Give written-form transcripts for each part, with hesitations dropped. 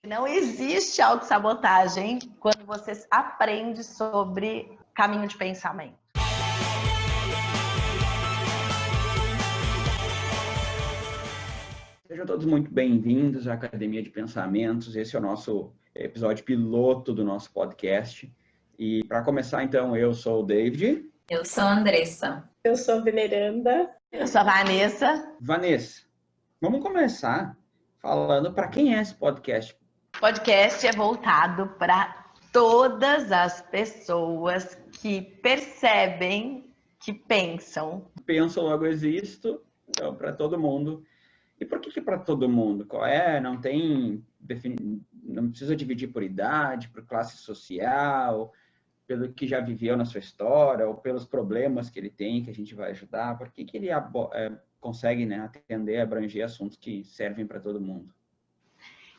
Não existe autossabotagem quando você aprende sobre caminho de pensamento. Sejam todos muito bem-vindos à Academia de Pensamentos. Esse é o nosso episódio piloto do nosso podcast. E para começar, então, eu sou o David. Eu sou a Andressa. Eu sou a Veneranda. Eu sou a Vanessa. Vanessa, vamos começar falando para quem é esse podcast. O podcast é voltado para todas as pessoas que percebem, que pensam. Penso, logo existo, então para todo mundo. E por que para todo mundo? Qual é? Não precisa dividir por idade, por classe social, pelo que já viveu na sua história, ou pelos problemas que ele tem, que a gente vai ajudar. Por que ele consegue, né, atender, abranger assuntos que servem para todo mundo?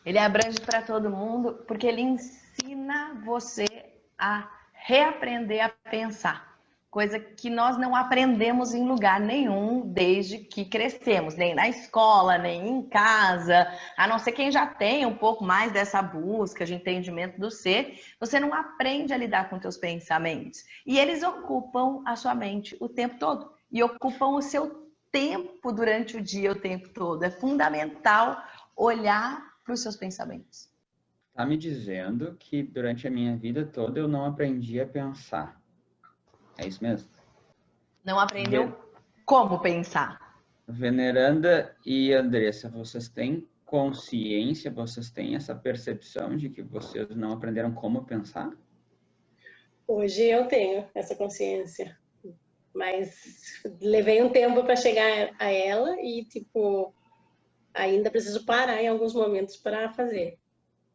Ele abrange para todo mundo porque ele ensina você a reaprender a pensar. Coisa que nós não aprendemos em lugar nenhum desde que crescemos, nem na escola, nem em casa, a não ser quem já tem um pouco mais dessa busca de entendimento do ser, você não aprende a lidar com teus pensamentos. E eles ocupam a sua mente o tempo todo e ocupam o seu tempo durante o dia o tempo todo. É fundamental olhar para os seus pensamentos. Está me dizendo que durante a minha vida toda eu não aprendi a pensar. É isso mesmo? Não aprendeu como pensar. Veneranda e Andressa, vocês têm consciência, vocês têm essa percepção de que vocês não aprenderam como pensar? Hoje eu tenho essa consciência, mas levei um tempo para chegar a ela e, ainda preciso parar em alguns momentos para fazer.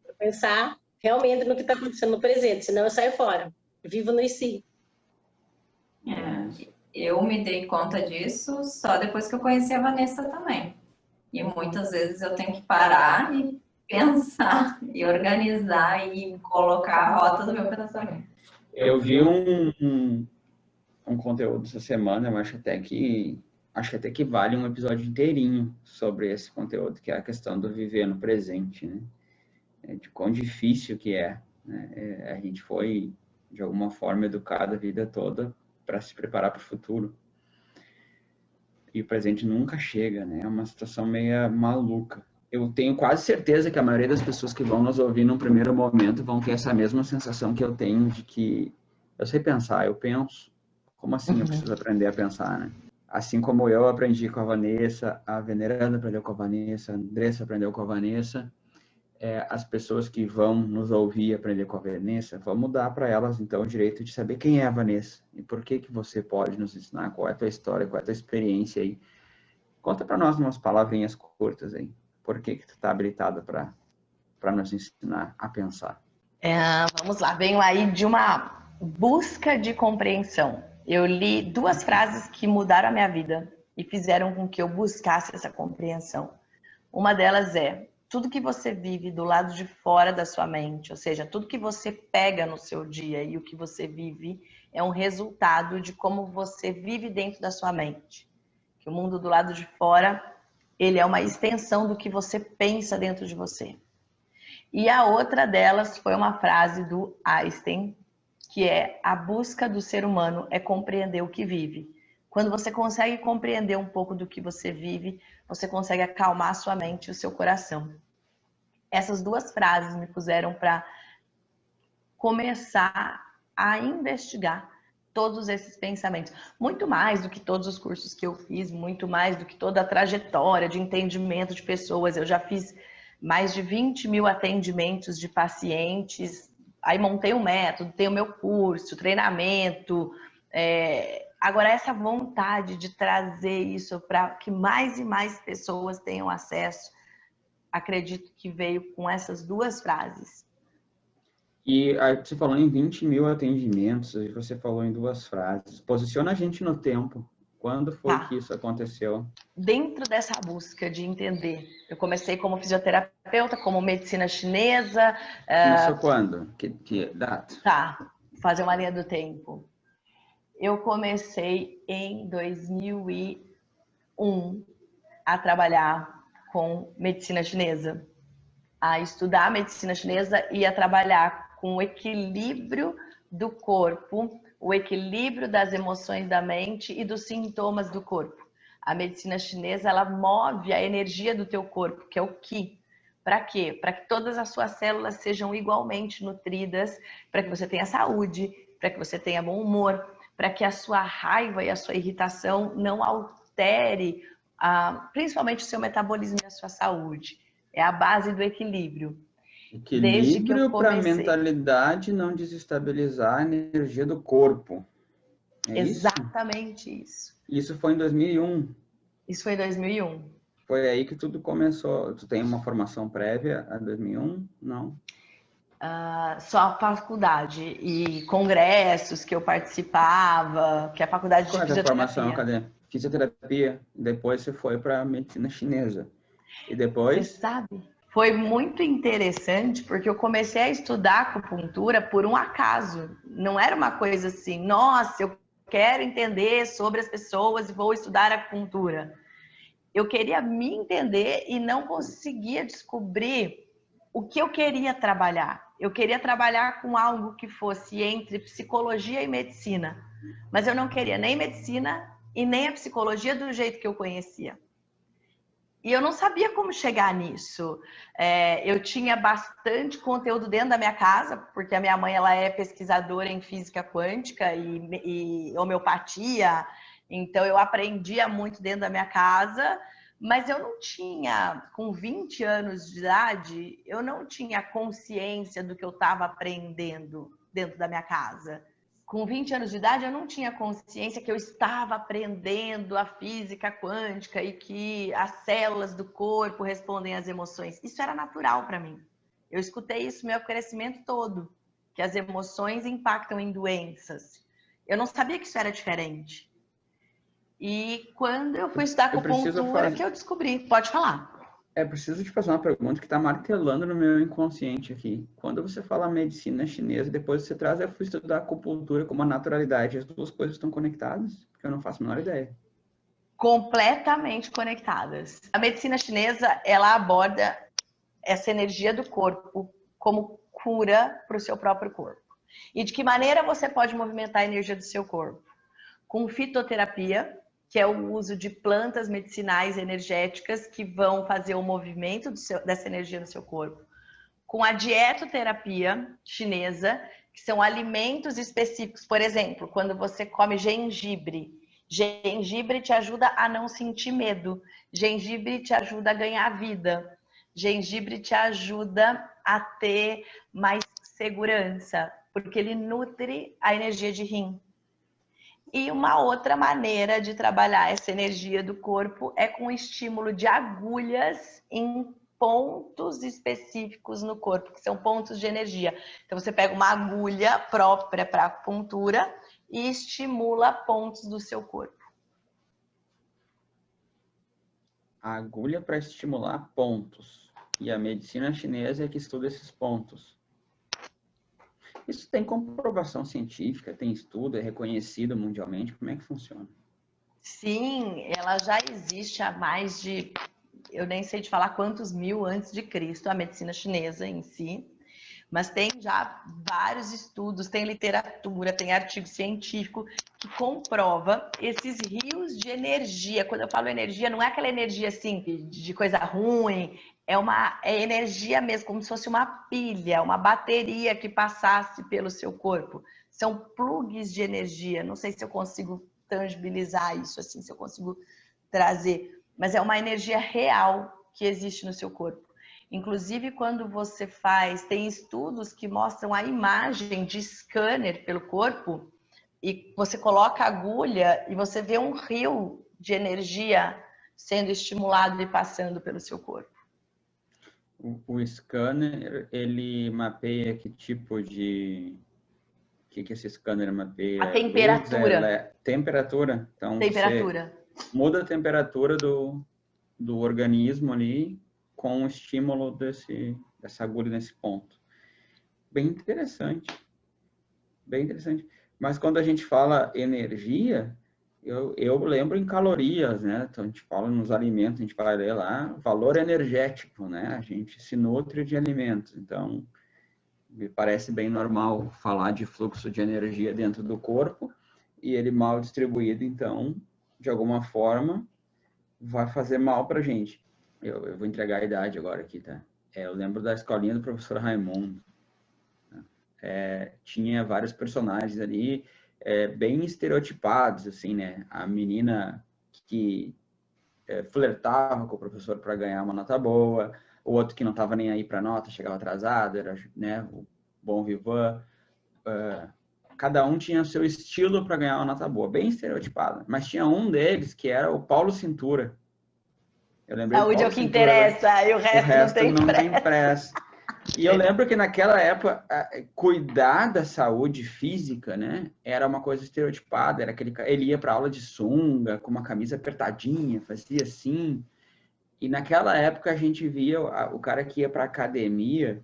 Pra pensar realmente no que está acontecendo no presente, senão eu saio fora, vivo no si. Eu me dei conta disso só depois que eu conheci a Vanessa também. E muitas vezes eu tenho que parar e pensar, e organizar, e colocar a rota do meu pensamento. Eu vi um conteúdo essa semana, eu acho até que vale um episódio inteirinho sobre esse conteúdo, que é a questão do viver no presente, né? De quão difícil que é, né? A gente foi, de alguma forma, educado a vida toda para se preparar para o futuro. E o presente nunca chega, né? É uma situação meio maluca. Eu tenho quase certeza que a maioria das pessoas que vão nos ouvir num primeiro momento vão ter essa mesma sensação que eu tenho de que eu sei pensar, eu penso. Como assim eu preciso aprender a pensar, né? Assim como eu aprendi com a Vanessa, a Veneranda aprendeu com a Vanessa, a Andressa aprendeu com a Vanessa, as pessoas que vão nos ouvir aprender com a Vanessa, vamos dar para elas, então, o direito de saber quem é a Vanessa e por que você pode nos ensinar, qual é a tua história, qual é a tua experiência aí. Conta para nós umas palavrinhas curtas aí. Por que tu está habilitada para nos ensinar a pensar? Vamos lá, venho aí de uma busca de compreensão. Eu li 2 frases que mudaram a minha vida e fizeram com que eu buscasse essa compreensão. Uma delas é: tudo que você vive do lado de fora da sua mente, ou seja, tudo que você pega no seu dia e o que você vive é um resultado de como você vive dentro da sua mente. Que o mundo do lado de fora, ele é uma extensão do que você pensa dentro de você. E a outra delas foi uma frase do Einstein, que é: a busca do ser humano é compreender o que vive. Quando você consegue compreender um pouco do que você vive, você consegue acalmar a sua mente e o seu coração. Essas 2 frases me puseram para começar a investigar todos esses pensamentos. Muito mais do que todos os cursos que eu fiz, muito mais do que toda a trajetória de entendimento de pessoas. Eu já fiz mais de 20 mil atendimentos de pacientes, aí montei um método, tenho meu curso, treinamento. Agora, essa vontade de trazer isso para que mais e mais pessoas tenham acesso, acredito que veio com essas 2 frases. E aí você falou em 20 mil atendimentos, e você falou em 2 frases. Posiciona a gente no tempo. Quando foi que isso aconteceu? Dentro dessa busca de entender, eu comecei como fisioterapeuta, como medicina chinesa. Começou quando? Que data? Tá, fazer uma linha do tempo. Eu comecei em 2001 a trabalhar com medicina chinesa. a estudar a medicina chinesa e a trabalhar com o equilíbrio do corpo, o equilíbrio das emoções da mente e dos sintomas do corpo. A medicina chinesa, ela move a energia do teu corpo, que é o Qi. Para quê? Para que todas as suas células sejam igualmente nutridas, para que você tenha saúde, para que você tenha bom humor, para que a sua raiva e a sua irritação não altere, principalmente o seu metabolismo e a sua saúde. É a base do equilíbrio. Equilíbrio para a mentalidade não desestabilizar a energia do corpo. É exatamente isso? Isso foi em 2001. Isso foi em 2001. Foi aí que tudo começou. Tu tem uma formação prévia a 2001? Não. Só a faculdade e congressos que eu participava, que a faculdade de fisioterapia. Qual é a formação? Cadê? Fisioterapia. Depois você foi para a medicina chinesa. E depois? Você sabe? Foi muito interessante porque eu comecei a estudar acupuntura por um acaso. Não era uma coisa assim, nossa, eu quero entender sobre as pessoas e vou estudar acupuntura. Eu queria me entender e não conseguia descobrir o que eu queria trabalhar. Eu queria trabalhar com algo que fosse entre psicologia e medicina. Mas eu não queria nem medicina e nem a psicologia do jeito que eu conhecia. E eu não sabia como chegar nisso. Eu tinha bastante conteúdo dentro da minha casa, porque a minha mãe ela é pesquisadora em física quântica e homeopatia, então eu aprendia muito dentro da minha casa, mas eu não tinha, com 20 anos de idade, eu não tinha consciência do que eu estava aprendendo dentro da minha casa. Com 20 anos de idade, eu não tinha consciência que eu estava aprendendo a física quântica e que as células do corpo respondem às emoções. Isso era natural para mim. Eu escutei isso meu crescimento todo, que as emoções impactam em doenças. Eu não sabia que isso era diferente. E quando eu fui estudar acupuntura, que eu descobri. Pode falar. Preciso te fazer uma pergunta que está martelando no meu inconsciente aqui. Quando você fala medicina chinesa, depois você traz, eu fui estudar acupuntura com uma naturalidade. As duas coisas estão conectadas? Porque eu não faço a menor ideia. Completamente conectadas. A medicina chinesa, ela aborda essa energia do corpo como cura para o seu próprio corpo. E de que maneira você pode movimentar a energia do seu corpo? Com fitoterapia, que é o uso de plantas medicinais energéticas que vão fazer o movimento dessa energia no seu corpo. Com a dietoterapia chinesa, que são alimentos específicos. Por exemplo, quando você come gengibre, gengibre te ajuda a não sentir medo. Gengibre te ajuda a ganhar vida. Gengibre te ajuda a ter mais segurança, porque ele nutre a energia de rim. E uma outra maneira de trabalhar essa energia do corpo é com o estímulo de agulhas em pontos específicos no corpo, que são pontos de energia. Então você pega uma agulha própria para acupuntura e estimula pontos do seu corpo. A agulha para estimular pontos. E a medicina chinesa é que estuda esses pontos. Isso tem comprovação científica, tem estudo, é reconhecido mundialmente? Como é que funciona? Sim, ela já existe há mais de, eu nem sei te falar quantos mil antes de Cristo, a medicina chinesa em si. Mas tem já vários estudos, tem literatura, tem artigo científico que comprova esses rios de energia. Quando eu falo energia, não é aquela energia assim de coisa ruim, é energia mesmo, como se fosse uma pilha, uma bateria que passasse pelo seu corpo. São plugs de energia. Não sei se eu consigo tangibilizar isso assim, se eu consigo trazer, mas é uma energia real que existe no seu corpo. Inclusive, quando você tem estudos que mostram a imagem de scanner pelo corpo e você coloca a agulha e você vê um rio de energia sendo estimulado e passando pelo seu corpo. O scanner, ele mapeia que tipo de... O que esse scanner mapeia? A temperatura. Temperatura? Então, temperatura. Você muda a temperatura do organismo ali com o estímulo dessa agulha nesse ponto. Bem interessante. Bem interessante. Mas quando a gente fala energia, eu lembro em calorias, né? Então, a gente fala nos alimentos, a gente vai ler lá, valor energético, né? A gente se nutre de alimentos. Então, me parece bem normal falar de fluxo de energia dentro do corpo e ele mal distribuído, então, de alguma forma, vai fazer mal para a gente. Eu vou entregar a idade agora aqui, tá? Eu lembro da escolinha do professor Raimundo. Tinha vários personagens ali, bem estereotipados, assim, né? A menina que flertava com o professor para ganhar uma nota boa, o outro que não estava nem aí para nota, chegava atrasado, era, né, o bom vivan. Cada um tinha seu estilo para ganhar uma nota boa, bem estereotipado. Mas tinha um deles que era o Paulo Cintura. Eu lembrei do Saúde é Paulo o que Cintura, né? interessa, e o O resto resto não tem pressa. pressa. E eu lembro que naquela época, cuidar da saúde física, né, era uma coisa estereotipada. Era ele ia para aula de sunga, com uma camisa apertadinha, fazia assim. E naquela época a gente via o cara que ia para academia,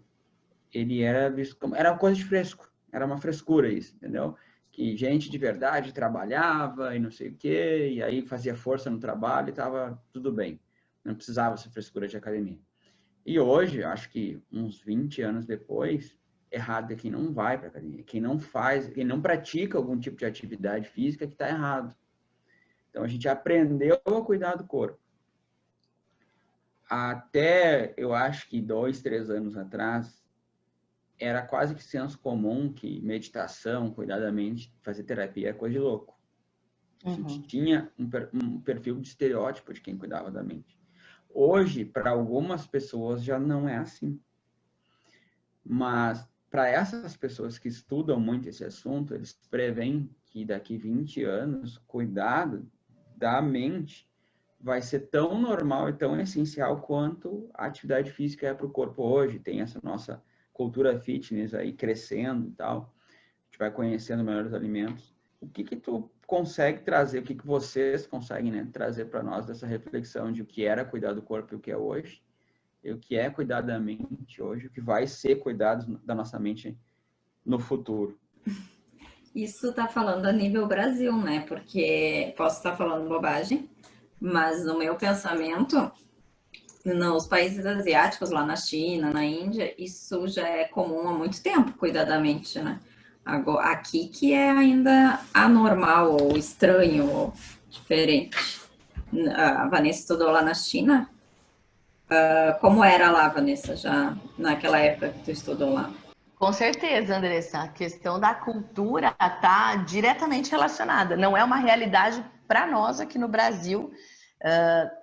ele era visto como era uma coisa de fresco, era uma frescura isso, entendeu? Que gente de verdade trabalhava e não sei o quê, e aí fazia força no trabalho e estava tudo bem. Não precisava essa frescura de academia. E hoje, acho que uns 20 anos depois, errado é quem não vai para academia, quem não faz, quem não pratica algum tipo de atividade física que está errado. Então a gente aprendeu a cuidar do corpo. Até, eu acho que 2, 3 anos atrás, era quase que senso comum que meditação, cuidar da mente, fazer terapia é coisa de louco. A gente tinha um perfil de estereótipo de quem cuidava da mente. Hoje, para algumas pessoas, já não é assim. Mas, para essas pessoas que estudam muito esse assunto, eles preveem que daqui 20 anos, cuidado da mente vai ser tão normal e tão essencial quanto a atividade física é para o corpo hoje. Tem essa nossa cultura fitness aí crescendo e tal. A gente vai conhecendo melhor os alimentos. O que tu consegue trazer, o que vocês conseguem, né, trazer para nós dessa reflexão de o que era cuidar do corpo e o que é hoje? E o que é cuidar da mente hoje? O que vai ser cuidado da nossa mente no futuro? Isso tá falando a nível Brasil, né? Porque posso estar falando bobagem, mas no meu pensamento, nos países asiáticos, lá na China, na Índia, isso já é comum há muito tempo, cuidar da mente, né? Agora, aqui que é ainda anormal, ou estranho, ou diferente. A Vanessa estudou lá na China. Como era lá, Vanessa, já naquela época que tu estudou lá? Com certeza, Andressa. A questão da cultura está diretamente relacionada. Não é uma realidade para nós aqui no Brasil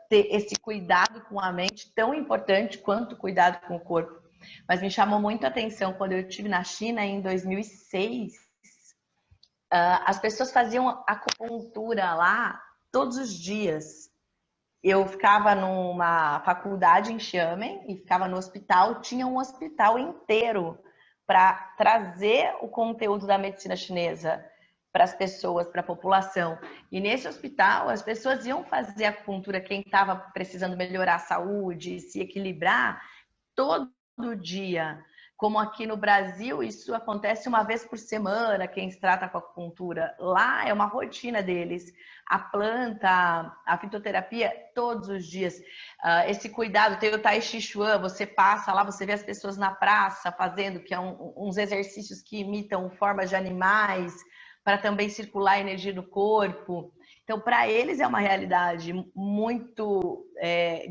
ter esse cuidado com a mente tão importante quanto o cuidado com o corpo. Mas me chamou muito a atenção quando eu estive na China em 2006. As pessoas faziam acupuntura lá todos os dias. Eu ficava numa faculdade em Xiamen e ficava no hospital. Tinha um hospital inteiro para trazer o conteúdo da medicina chinesa para as pessoas, para a população. E nesse hospital, as pessoas iam fazer acupuntura, quem estava precisando melhorar a saúde, se equilibrar, todo dia. Como aqui no Brasil, isso acontece uma vez por semana, quem se trata com acupuntura. Lá é uma rotina deles. A planta, a fitoterapia, todos os dias. Esse cuidado, tem o Tai Chi Chuan, você passa lá, você vê as pessoas na praça fazendo, que é uns exercícios que imitam formas de animais, para também circular a energia do corpo. Então, para eles é uma realidade muito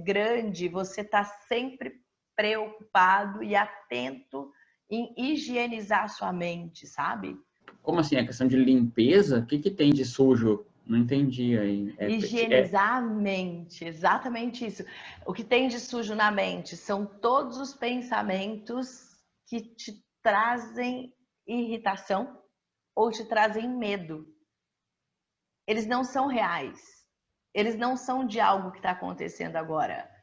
grande, você está sempre preocupado e atento em higienizar sua mente, sabe? Como assim? A questão de limpeza? O que tem de sujo? Não entendi aí. Higienizar a mente, exatamente isso. O que tem de sujo na mente são todos os pensamentos que te trazem irritação ou te trazem medo. Eles não são reais. Eles não são de algo que está acontecendo agora.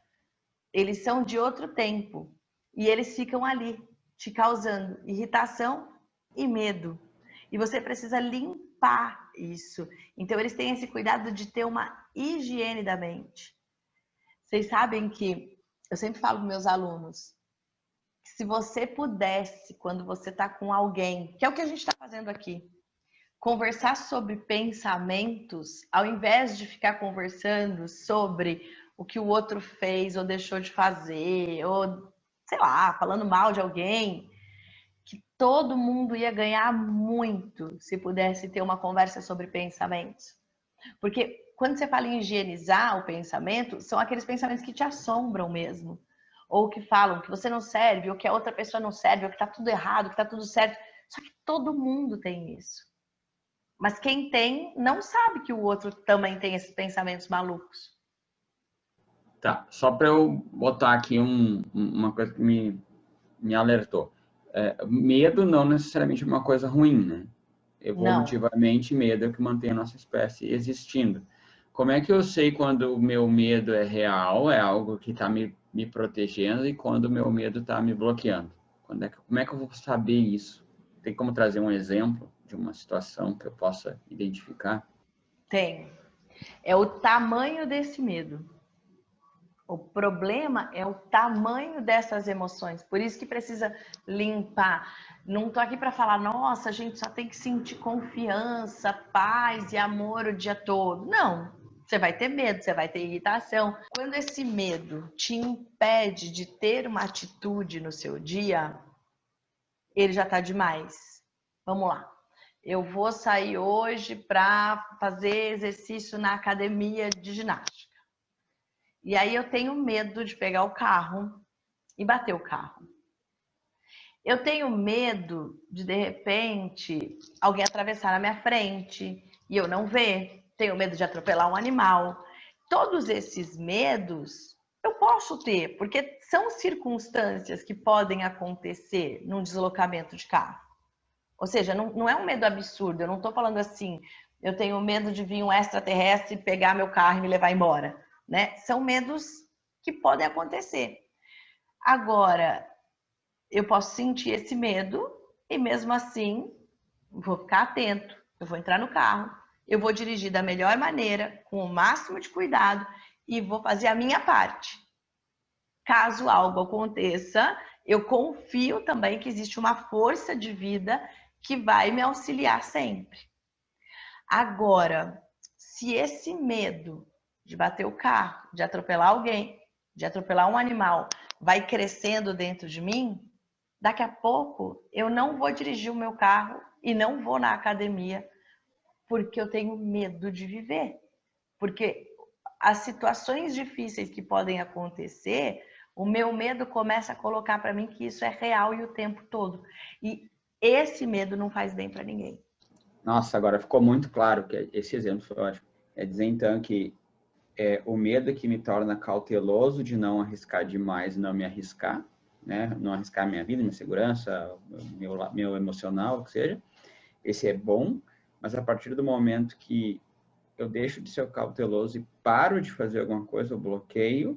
Eles são de outro tempo e eles ficam ali, te causando irritação e medo. E você precisa limpar isso. Então, eles têm esse cuidado de ter uma higiene da mente. Vocês sabem que, eu sempre falo para meus alunos, que se você pudesse, quando você está com alguém, que é o que a gente está fazendo aqui, conversar sobre pensamentos, ao invés de ficar conversando sobre o que o outro fez ou deixou de fazer, ou, sei lá, falando mal de alguém, que todo mundo ia ganhar muito se pudesse ter uma conversa sobre pensamentos. Porque quando você fala em higienizar o pensamento, são aqueles pensamentos que te assombram mesmo. Ou que falam que você não serve, ou que a outra pessoa não serve, ou que tá tudo errado, que tá tudo certo. Só que todo mundo tem isso. Mas quem tem não sabe que o outro também tem esses pensamentos malucos. Tá, só para eu botar aqui uma coisa que me alertou. Medo não necessariamente é uma coisa ruim, né? Evolutivamente, medo é o que mantém a nossa espécie existindo. Como é que eu sei quando o meu medo é real, é algo que está me protegendo, e quando o meu medo está me bloqueando? Como é que eu vou saber isso? Tem como trazer um exemplo de uma situação que eu possa identificar? Tem. É o tamanho desse medo. O problema é o tamanho dessas emoções. Por isso que precisa limpar. Não tô aqui para falar, nossa, a gente só tem que sentir confiança, paz e amor o dia todo. Não. Você vai ter medo, você vai ter irritação. Quando esse medo te impede de ter uma atitude no seu dia, ele já tá demais. Vamos lá. Eu vou sair hoje para fazer exercício na academia de ginástica. E aí eu tenho medo de pegar o carro e bater o carro. Eu tenho medo de repente, alguém atravessar na minha frente e eu não ver. Tenho medo de atropelar um animal. Todos esses medos eu posso ter, porque são circunstâncias que podem acontecer num deslocamento de carro. Ou seja, não é um medo absurdo. Eu não estou falando assim, eu tenho medo de vir um extraterrestre pegar meu carro e me levar embora. Né? São medos que podem acontecer. Agora, eu posso sentir esse medo e mesmo assim vou ficar atento. Eu vou entrar no carro, eu vou dirigir da melhor maneira, com o máximo de cuidado e vou fazer a minha parte. Caso algo aconteça, eu confio também que existe uma força de vida que vai me auxiliar sempre. Agora, se esse medo de bater o carro, de atropelar alguém, de atropelar um animal, vai crescendo dentro de mim, daqui a pouco eu não vou dirigir o meu carro e não vou na academia, porque eu tenho medo de viver. Porque as situações difíceis que podem acontecer, o meu medo começa a colocar para mim que isso é real e o tempo todo. E esse medo não faz bem para ninguém. Nossa, agora ficou muito claro que esse exemplo foi ótimo. É dizer, então, que o medo que me torna cauteloso de não arriscar demais, não me arriscar, né? Não arriscar minha vida, minha segurança, meu emocional, o que seja. Esse é bom, mas a partir do momento que eu deixo de ser cauteloso e paro de fazer alguma coisa, eu bloqueio,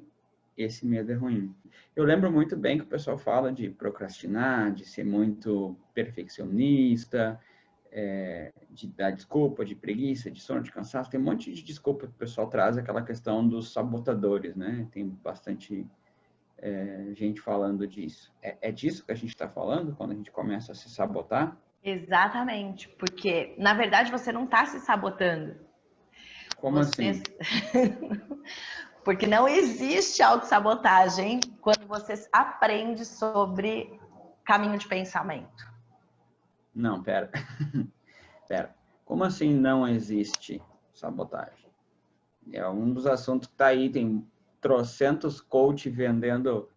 esse medo é ruim. Eu lembro muito bem que o pessoal fala de procrastinar, de ser muito perfeccionista, de dar desculpa, de preguiça, de sono, de cansaço. Tem um monte de desculpa que o pessoal traz, aquela questão dos sabotadores, né? Tem bastante gente falando disso. É disso que a gente está falando quando a gente começa a se sabotar? Exatamente, porque na verdade você não está se sabotando. Como assim? Porque não existe autossabotagem quando você aprende sobre caminho de pensamento. Não, pera. Pera. Como assim não existe sabotagem? É um dos assuntos que está aí, tem trocentos coach vendendo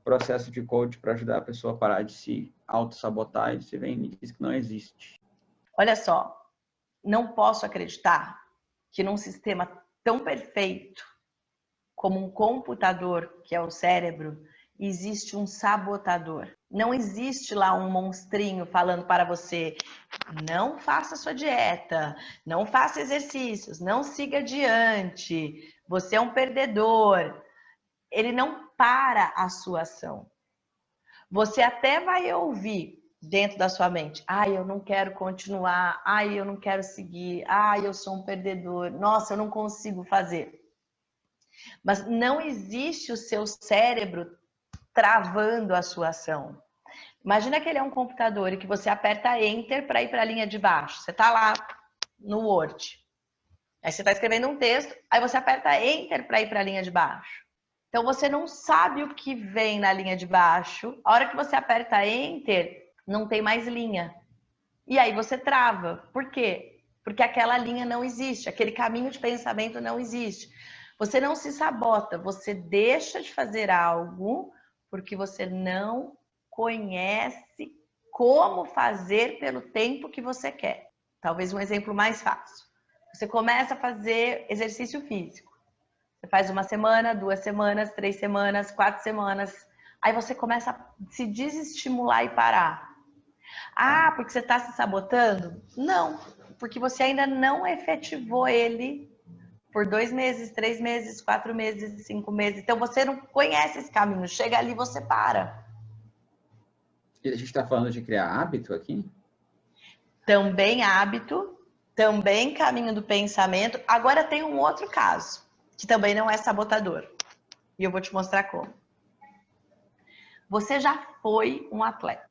processo de coach para ajudar a pessoa a parar de se auto-sabotar, e você vem e me diz que não existe. Olha só, não posso acreditar que num sistema tão perfeito como um computador, que é o cérebro, existe um sabotador. Não existe lá um monstrinho falando para você: não faça sua dieta, não faça exercícios, não siga adiante, você é um perdedor. Ele não para a sua ação. Você até vai ouvir dentro da sua mente: ai, eu não quero continuar, ai, eu não quero seguir, ai, eu sou um perdedor, nossa, eu não consigo fazer. Mas não existe o seu cérebro travando a sua ação. Imagina que ele é um computador e que você aperta Enter para ir para a linha de baixo. Você está lá no Word. Aí você está escrevendo um texto, aí você aperta Enter para ir para a linha de baixo. Então você não sabe o que vem na linha de baixo. A hora que você aperta Enter, não tem mais linha. E aí você trava. Por quê? Porque aquela linha não existe, aquele caminho de pensamento não existe. Você não se sabota, você deixa de fazer algo porque você não conhece como fazer pelo tempo que você quer. Talvez um exemplo mais fácil. Você começa a fazer exercício físico. Você faz 1 semana, 2 semanas, 3 semanas, 4 semanas. Aí você começa a se desestimular e parar. Ah, porque você está se sabotando? Não, porque você ainda não efetivou ele por 2 meses, 3 meses, 4 meses, 5 meses. Então você não conhece esse caminho. Chega ali, você para. E a gente está falando de criar hábito aqui? Também hábito, também caminho do pensamento. Agora tem um outro caso, que também não é sabotador. E eu vou te mostrar como. Você já foi um atleta.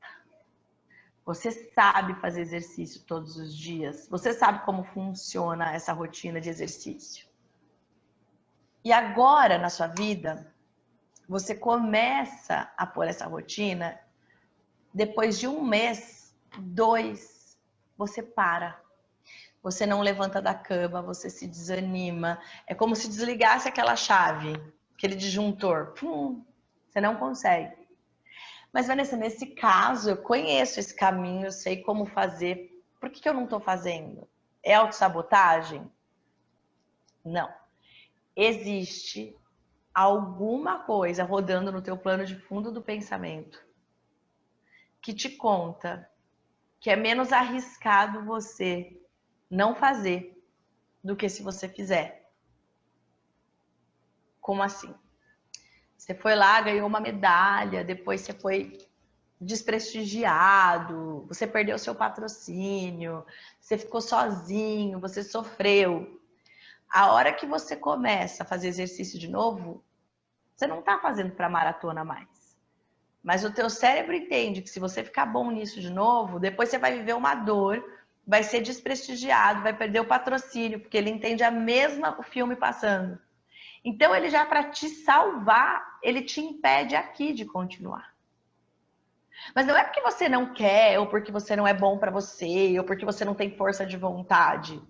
Você sabe fazer exercício todos os dias. Você sabe como funciona essa rotina de exercício. E agora, na sua vida, você começa a pôr essa rotina. Depois de 1 mês, 2, você para. Você não levanta da cama, você se desanima. É como se desligasse aquela chave, aquele disjuntor. Você não consegue. Mas, Vanessa, nesse caso, eu conheço esse caminho, eu sei como fazer. Por que eu não estou fazendo? É autossabotagem? Não. Existe alguma coisa rodando no teu plano de fundo do pensamento que te conta que é menos arriscado você não fazer do que se você fizer. Como assim? Você foi lá, ganhou uma medalha, depois você foi desprestigiado, você perdeu seu patrocínio, você ficou sozinho, você sofreu. A hora que você começa a fazer exercício de novo, você não está fazendo para maratona mais. Mas o teu cérebro entende que se você ficar bom nisso de novo, depois você vai viver uma dor, vai ser desprestigiado, vai perder o patrocínio, porque ele entende o filme passando. Então, ele já para te salvar, ele te impede aqui de continuar. Mas não é porque você não quer, ou porque você não é bom para você, ou porque você não tem força de vontade.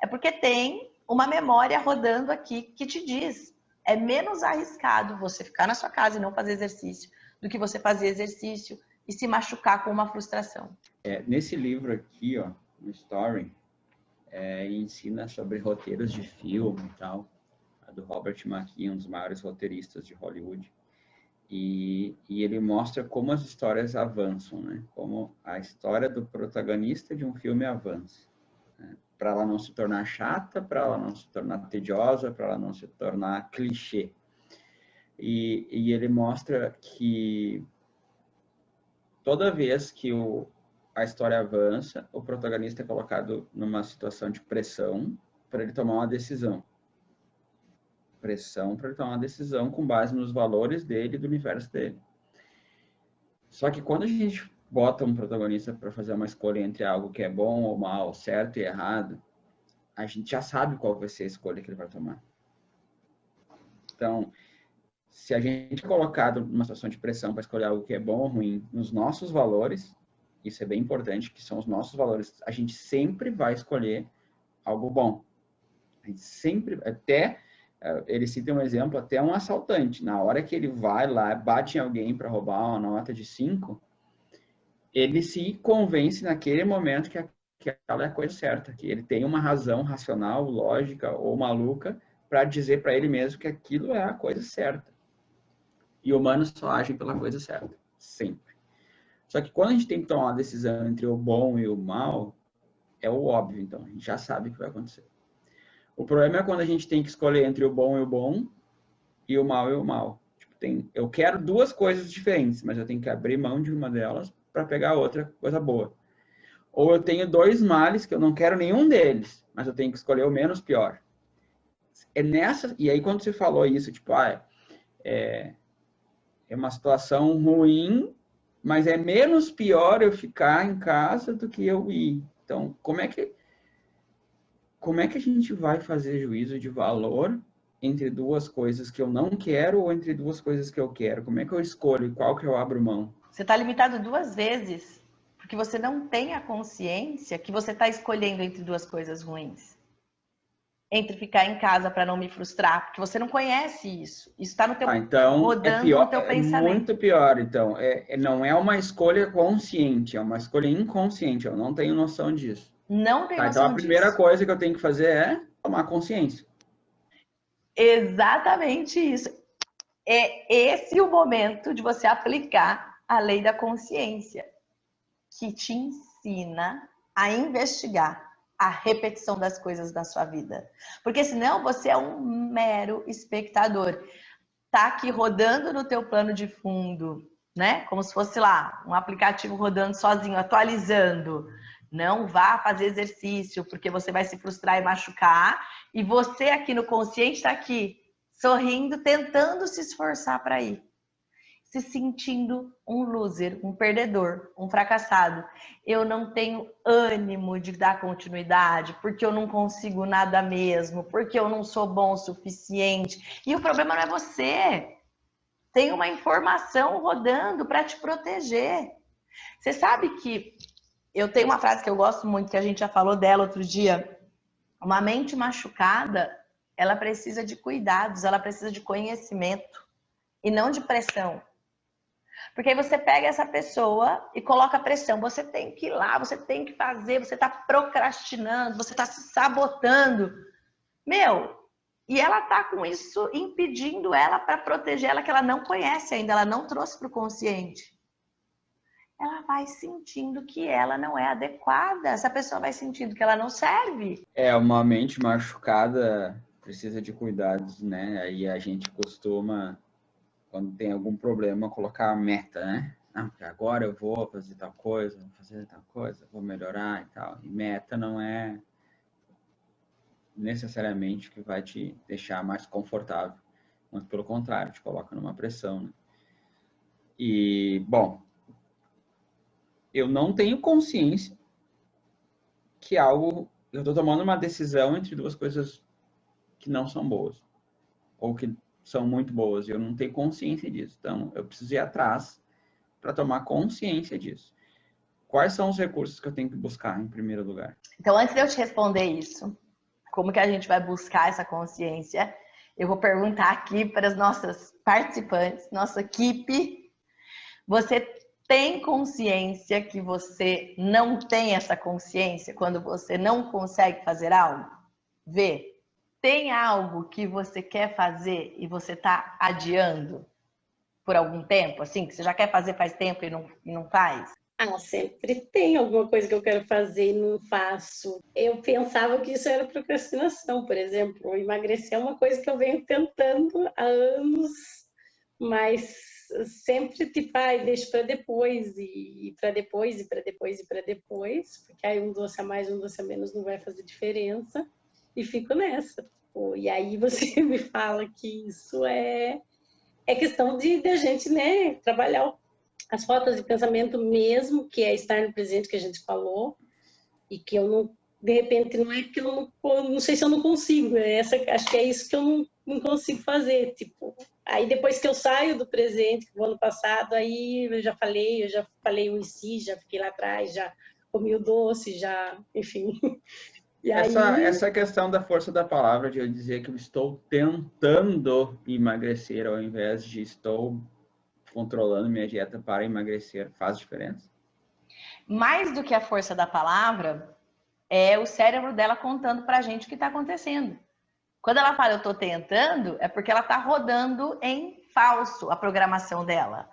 É porque tem uma memória rodando aqui que te diz: é menos arriscado você ficar na sua casa e não fazer exercício do que você fazer exercício e se machucar com uma frustração. Nesse livro aqui, ó, no Story, ensina sobre roteiros de filme e tal, do Robert McKee, um dos maiores roteiristas de Hollywood. E ele mostra como as histórias avançam, né? Como a história do protagonista de um filme avança. Né? Para ela não se tornar chata, para ela não se tornar tediosa, para ela não se tornar clichê. E ele mostra que toda vez que a história avança, o protagonista é colocado numa situação de pressão para ele tomar uma decisão. Pressão para ele tomar uma decisão com base nos valores dele e do universo dele. Só que quando a gente bota um protagonista para fazer uma escolha entre algo que é bom ou mal, certo e errado, a gente já sabe qual vai ser a escolha que ele vai tomar. Então, se a gente é colocado numa situação de pressão para escolher algo que é bom ou ruim nos nossos valores, isso é bem importante, que são os nossos valores, a gente sempre vai escolher algo bom. A gente sempre, até... Ele cita um exemplo, até um assaltante. Na hora que ele vai lá, bate em alguém para roubar uma nota de 5, ele se convence naquele momento que aquela é a coisa certa, que ele tem uma razão racional, lógica ou maluca para dizer para ele mesmo que aquilo é a coisa certa. E humanos só agem pela coisa certa, sempre. Só que quando a gente tem que tomar uma decisão entre o bom e o mal, é o óbvio, então, a gente já sabe o que vai acontecer. O problema é quando a gente tem que escolher entre o bom e o mal e o mal. Tipo, eu quero 2 coisas diferentes, mas eu tenho que abrir mão de uma delas para pegar outra coisa boa. Ou eu tenho 2 males que eu não quero nenhum deles, mas eu tenho que escolher o menos pior. E aí quando você falou isso, tipo, é uma situação ruim, mas é menos pior eu ficar em casa do que eu ir. Então, como é que como é que a gente vai fazer juízo de valor entre duas coisas que eu não quero ou entre duas coisas que eu quero? Como é que eu escolho qual que eu abro mão? Você está limitado 2 vezes, porque você não tem a consciência que você está escolhendo entre 2 coisas ruins. Entre ficar em casa para não me frustrar, porque você não conhece isso. Isso está no teu Então rodando pior, no teu é pensamento. muito pior. Então, não é uma escolha consciente, é uma escolha inconsciente. Eu não tenho noção disso. Não tem Tá, então noção a primeira disso. coisa que eu tenho que fazer é tomar consciência. Exatamente isso. É esse o momento de você aplicar a lei da consciência, que te ensina a investigar a repetição das coisas da sua vida. Porque senão você é um mero espectador. Tá aqui rodando no teu plano de fundo, né? Como se fosse lá um aplicativo rodando sozinho, atualizando. Não vá fazer exercício, porque você vai se frustrar e machucar. E você aqui no consciente está aqui, sorrindo, tentando se esforçar para ir. Se sentindo um loser, um perdedor, um fracassado. Eu não tenho ânimo de dar continuidade, porque eu não consigo nada mesmo, porque eu não sou bom o suficiente. E o problema não é você. Tem uma informação rodando para te proteger. Você sabe que eu tenho uma frase que eu gosto muito, que a gente já falou dela outro dia. Uma mente machucada, ela precisa de cuidados, ela precisa de conhecimento e não de pressão. Porque aí você pega essa pessoa e coloca pressão. Você tem que ir lá, você tem que fazer, você está procrastinando, você está se sabotando. E ela tá com isso impedindo ela para proteger ela, que ela não conhece ainda, ela não trouxe para o consciente. Ela vai sentindo que ela não é adequada, essa pessoa vai sentindo que ela não serve. Uma mente machucada precisa de cuidados, né? Aí a gente costuma, quando tem algum problema, colocar a meta, né? Porque agora eu vou fazer tal coisa, vou melhorar e tal. E meta não é necessariamente que vai te deixar mais confortável, mas pelo contrário, te coloca numa pressão, né? E, bom, eu não tenho consciência que eu estou tomando uma decisão entre duas coisas que não são boas, ou que são muito boas, e eu não tenho consciência disso. Então, eu preciso ir atrás para tomar consciência disso. Quais são os recursos que eu tenho que buscar em primeiro lugar? Então, antes de eu te responder isso, como que a gente vai buscar essa consciência, eu vou perguntar aqui para as nossas participantes, nossa equipe. Você tem consciência que você não tem essa consciência quando você não consegue fazer algo? Vê, tem algo que você quer fazer e você está adiando por algum tempo, assim, que você já quer fazer faz tempo e não faz? Sempre tem alguma coisa que eu quero fazer e não faço. Eu pensava que isso era procrastinação, por exemplo. Emagrecer é uma coisa que eu venho tentando há anos, mas sempre tipo, deixo para depois, e para depois, e para depois, e para depois, porque aí um doce a mais, um doce a menos não vai fazer diferença, e fico nessa. E aí você me fala que isso é questão de a gente, né, trabalhar as rotas de pensamento mesmo, que é estar no presente, que a gente falou, e que eu não, de repente, não é que eu não sei se eu não consigo, acho que é isso que eu não consigo fazer, tipo, aí depois que eu saio do presente, que o ano passado, aí eu já falei o si, já fiquei lá atrás, já comi o doce, já, enfim. E Essa questão da força da palavra, de eu dizer que eu estou tentando emagrecer ao invés de estou controlando minha dieta para emagrecer, faz diferença? Mais do que a força da palavra, é o cérebro dela contando pra gente o que está acontecendo. Quando ela fala eu estou tentando, é porque ela está rodando em falso a programação dela.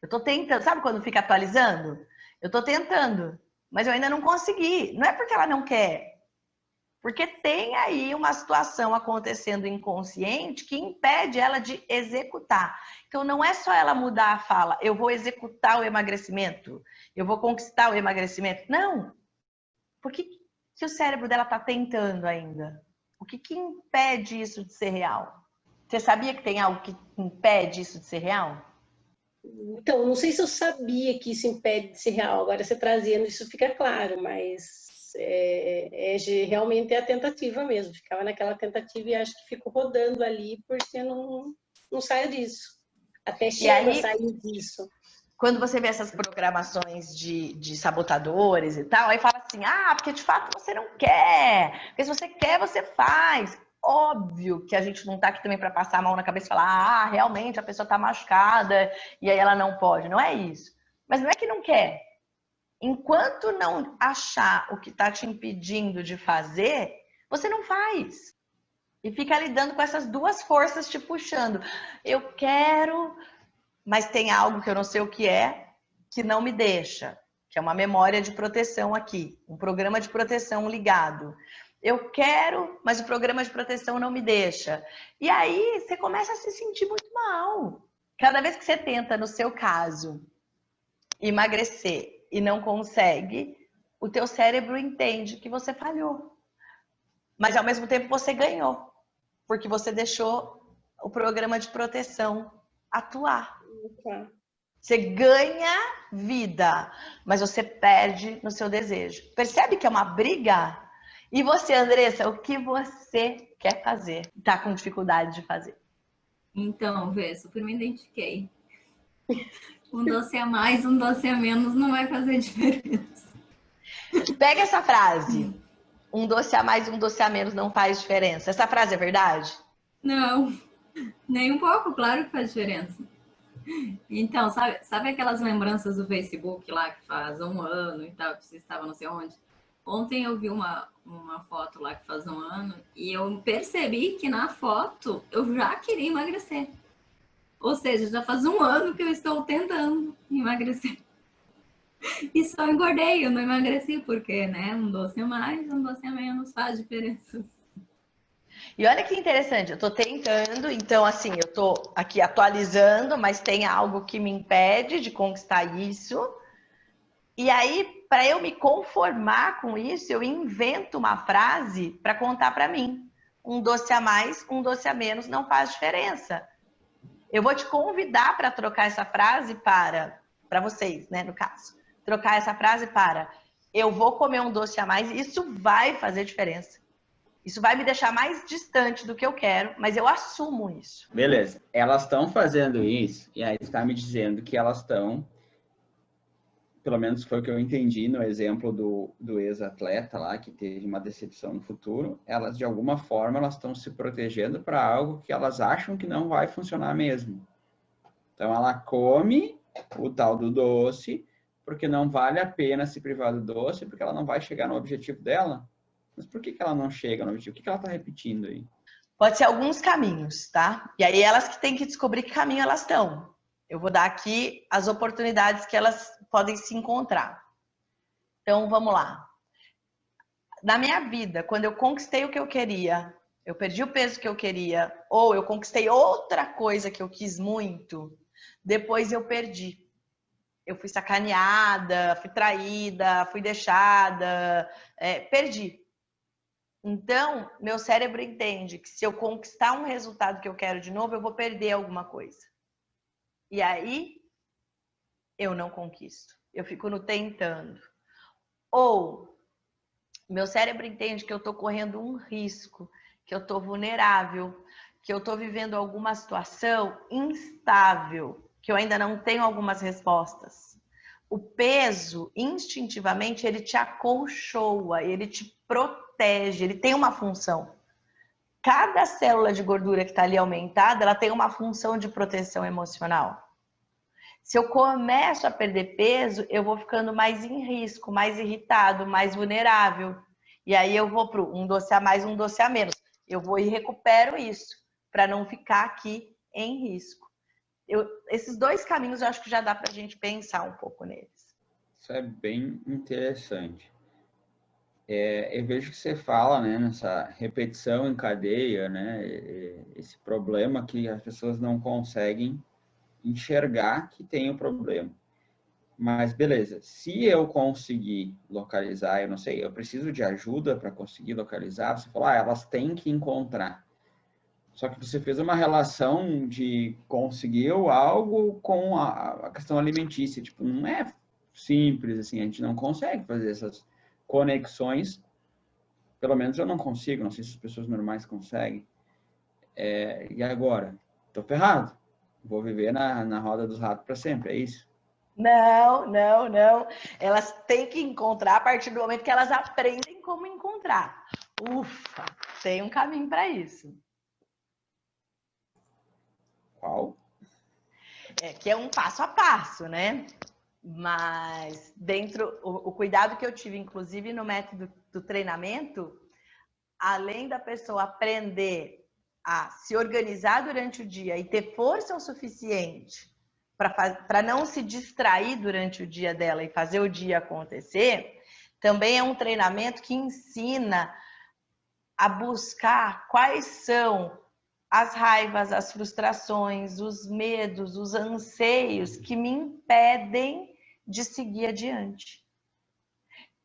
Eu estou tentando, sabe quando fica atualizando? Eu estou tentando, mas eu ainda não consegui. Não é porque ela não quer, porque tem aí uma situação acontecendo inconsciente que impede ela de executar. Então não é só ela mudar a fala, eu vou executar o emagrecimento, eu vou conquistar o emagrecimento. Não. Por que o cérebro dela está tentando ainda? O que impede isso de ser real? Você sabia que tem algo que impede isso de ser real? Então, não sei se eu sabia que isso impede de ser real. Agora, você trazendo isso fica claro, mas mas realmente é a tentativa mesmo. Ficava naquela tentativa e acho que fico rodando ali porque não saio disso. Até chego a sair disso. Quando você vê essas programações de sabotadores e tal, aí fala assim, porque de fato você não quer. Porque se você quer, você faz. Óbvio que a gente não tá aqui também para passar a mão na cabeça e falar, realmente a pessoa tá machucada e aí ela não pode. Não é isso. Mas não é que não quer. Enquanto não achar o que tá te impedindo de fazer, você não faz. E fica lidando com essas duas forças te puxando. Eu quero... mas tem algo que eu não sei o que é, que não me deixa, que é uma memória de proteção aqui, um programa de proteção ligado. Eu quero, mas o programa de proteção não me deixa. E aí você começa a se sentir muito mal. Cada vez que você tenta, no seu caso, emagrecer e não consegue, o teu cérebro entende que você falhou. Mas ao mesmo tempo você ganhou, porque você deixou o programa de proteção atuar. Você ganha vida, mas você perde no seu desejo. Percebe que é uma briga? E você, Andressa, o que você quer fazer? Tá com dificuldade de fazer? Então, Vê, super me identifiquei. Um doce a mais, um doce a menos não vai fazer diferença. Pega essa frase. Um doce a mais, um doce a menos não faz diferença. Essa frase é verdade? Não, nem um pouco, claro que faz diferença. Então, sabe aquelas lembranças do Facebook lá que faz um ano e tal, que você estava não sei onde? Ontem eu vi uma foto lá que faz um ano e eu percebi que na foto eu já queria emagrecer. Ou seja, já faz um ano que eu estou tentando emagrecer. E só engordei, eu não emagreci, porque, né? Um doce a mais, um doce a menos faz diferença. E olha que interessante, eu tô tentando, então assim, eu tô aqui atualizando, mas tem algo que me impede de conquistar isso. E aí, para eu me conformar com isso, eu invento uma frase para contar para mim. Um doce a mais, um doce a menos não faz diferença. Eu vou te convidar para trocar essa frase para vocês, né, no caso. Trocar essa frase para eu vou comer um doce a mais, isso vai fazer diferença. Isso vai me deixar mais distante do que eu quero, mas eu assumo isso. Beleza. Elas estão fazendo isso, e aí está me dizendo que elas estão, pelo menos foi o que eu entendi no exemplo do ex-atleta lá, que teve uma decepção no futuro, elas, de alguma forma, elas estão se protegendo para algo que elas acham que não vai funcionar mesmo. Então, ela come o tal do doce, porque não vale a pena se privar do doce, porque ela não vai chegar no objetivo dela. Mas por que ela não chega no objetivo? O que ela está repetindo aí? Pode ser alguns caminhos, tá? E aí elas que têm que descobrir que caminho elas estão. Eu vou dar aqui as oportunidades que elas podem se encontrar. Então, vamos lá. Na minha vida, quando eu conquistei o que eu queria, eu perdi o peso que eu queria, ou eu conquistei outra coisa que eu quis muito, depois eu perdi. Eu fui sacaneada, fui traída, fui deixada, perdi. Então, meu cérebro entende que se eu conquistar um resultado que eu quero de novo, eu vou perder alguma coisa. E aí, eu não conquisto. Eu fico no tentando. Ou, meu cérebro entende que eu estou correndo um risco, que eu estou vulnerável, que eu estou vivendo alguma situação instável, que eu ainda não tenho algumas respostas. O peso, instintivamente, ele te acolchoa, ele te protege, ele tem uma função. Cada célula de gordura que está ali aumentada, ela tem uma função de proteção emocional. Se eu começo a perder peso, eu vou ficando mais em risco, mais irritado, mais vulnerável. E aí eu vou para um doce a mais, um doce a menos. Eu vou e recupero isso, para não ficar aqui em risco. Esses dois caminhos eu acho que já dá para a gente pensar um pouco neles. Isso é bem interessante. Eu vejo que você fala, né, nessa repetição em cadeia, né, esse problema que as pessoas não conseguem enxergar que tem o problema. Mas beleza, se eu conseguir localizar, eu não sei, eu preciso de ajuda para conseguir localizar, você falou, elas têm que encontrar. Só que você fez uma relação de conseguiu algo com a questão alimentícia, tipo, não é simples assim, a gente não consegue fazer essas conexões. Pelo menos eu não consigo, não sei se as pessoas normais conseguem. E agora? Tô ferrado. Vou viver na roda dos ratos para sempre, é isso? Não, não, não. Elas têm que encontrar a partir do momento que elas aprendem como encontrar. Ufa, tem um caminho para isso. Qual? Que é um passo a passo, né? Mas o cuidado que eu tive, inclusive no método do treinamento, além da pessoa aprender a se organizar durante o dia e ter força o suficiente para não se distrair durante o dia dela e fazer o dia acontecer, também é um treinamento que ensina a buscar quais são as raivas, as frustrações, os medos, os anseios que me impedem de seguir adiante.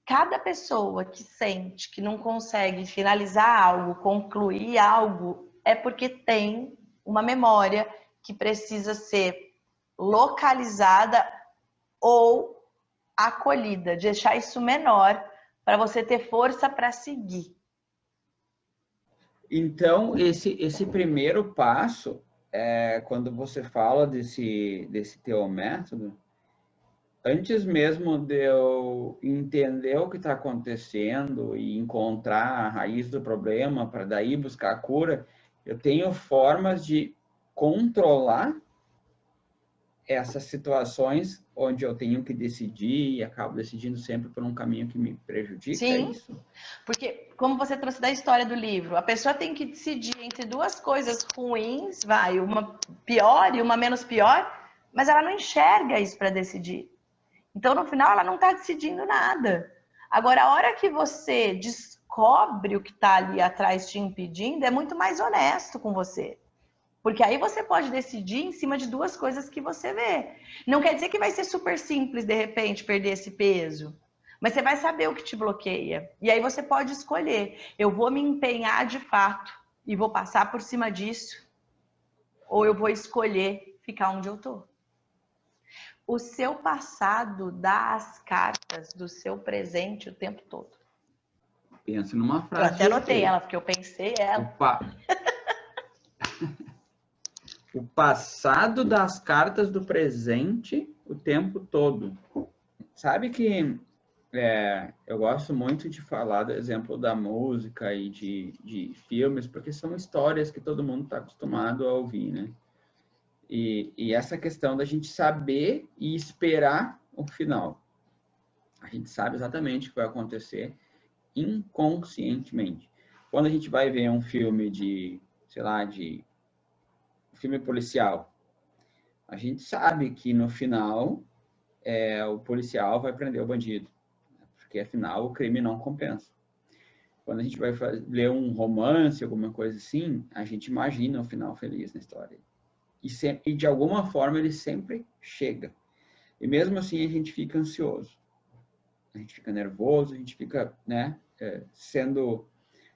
Cada pessoa que sente que não consegue finalizar algo, concluir algo, é porque tem uma memória que precisa ser localizada ou acolhida, deixar isso menor para você ter força para seguir. Então, esse primeiro passo, quando você fala desse teu método, antes mesmo de eu entender o que está acontecendo e encontrar a raiz do problema para daí buscar a cura, eu tenho formas de controlar essas situações onde eu tenho que decidir e acabo decidindo sempre por um caminho que me prejudica. Sim, é isso? Porque como você trouxe da história do livro, a pessoa tem que decidir entre duas coisas ruins, uma pior e uma menos pior, mas ela não enxerga isso para decidir. Então, no final, ela não está decidindo nada. Agora, a hora que você descobre o que está ali atrás te impedindo, é muito mais honesto com você. Porque aí você pode decidir em cima de duas coisas que você vê. Não quer dizer que vai ser super simples, de repente, perder esse peso. Mas você vai saber o que te bloqueia. E aí você pode escolher. Eu vou me empenhar de fato e vou passar por cima disso. Ou eu vou escolher ficar onde eu tô. O seu passado dá as cartas do seu presente o tempo todo. Penso numa Eu frase. até anotei ela, porque eu pensei ela. O passado dá as cartas do presente o tempo todo. Sabe que eu gosto muito de falar do exemplo da música e de filmes, porque são histórias que todo mundo está acostumado a ouvir, né? E essa questão da gente saber e esperar o final. A gente sabe exatamente o que vai acontecer inconscientemente. Quando a gente vai ver um filme de filme policial, a gente sabe que no final o policial vai prender o bandido, porque afinal o crime não compensa. Quando a gente vai ler um romance, alguma coisa assim, a gente imagina o final feliz na história. E de alguma forma ele sempre chega. E mesmo assim a gente fica ansioso. A gente fica nervoso, a gente fica,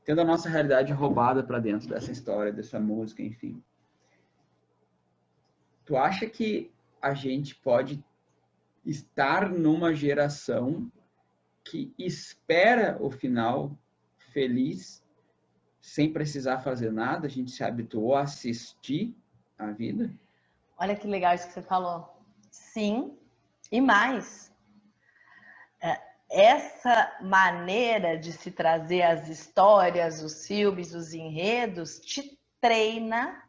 tendo a nossa realidade roubada para dentro dessa história, dessa música, enfim. Tu acha que a gente pode estar numa geração que espera o final feliz sem precisar fazer nada? A gente se habituou a assistir a vida? Olha que legal isso que você falou. Sim, e mais. Essa maneira de se trazer as histórias, os filmes, os enredos, te treina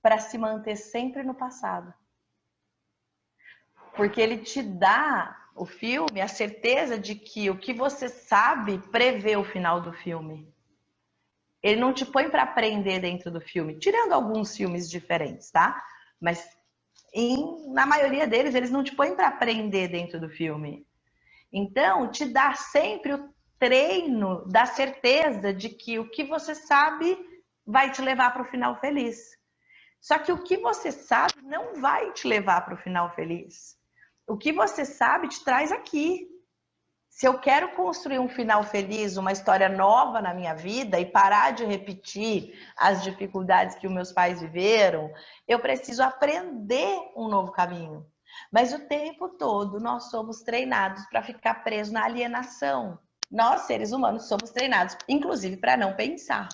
para se manter sempre no passado. Porque ele te dá, o filme, a certeza de que o que você sabe prevê o final do filme. Ele não te põe para aprender dentro do filme, tirando alguns filmes diferentes, tá? Mas na maioria deles, eles não te põem para aprender dentro do filme. Então, te dá sempre o treino da certeza de que o que você sabe vai te levar para o final feliz. Só que o que você sabe não vai te levar para o final feliz. O que você sabe te traz aqui. Se eu quero construir um final feliz, uma história nova na minha vida e parar de repetir as dificuldades que os meus pais viveram, eu preciso aprender um novo caminho. Mas o tempo todo nós somos treinados para ficar presos na alienação. Nós, seres humanos, somos treinados, inclusive, para não pensar.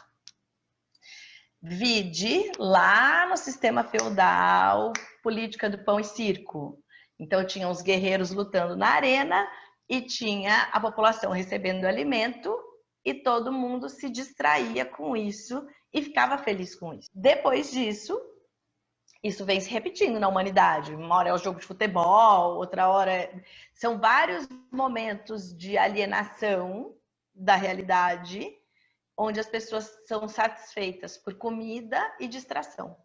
Vide lá no sistema feudal, política do pão e circo. Então, tinha os guerreiros lutando na arena e tinha a população recebendo alimento e todo mundo se distraía com isso e ficava feliz com isso. Depois disso, isso vem se repetindo na humanidade. Uma hora é o jogo de futebol, outra hora... São vários momentos de alienação da realidade, onde as pessoas são satisfeitas por comida e distração.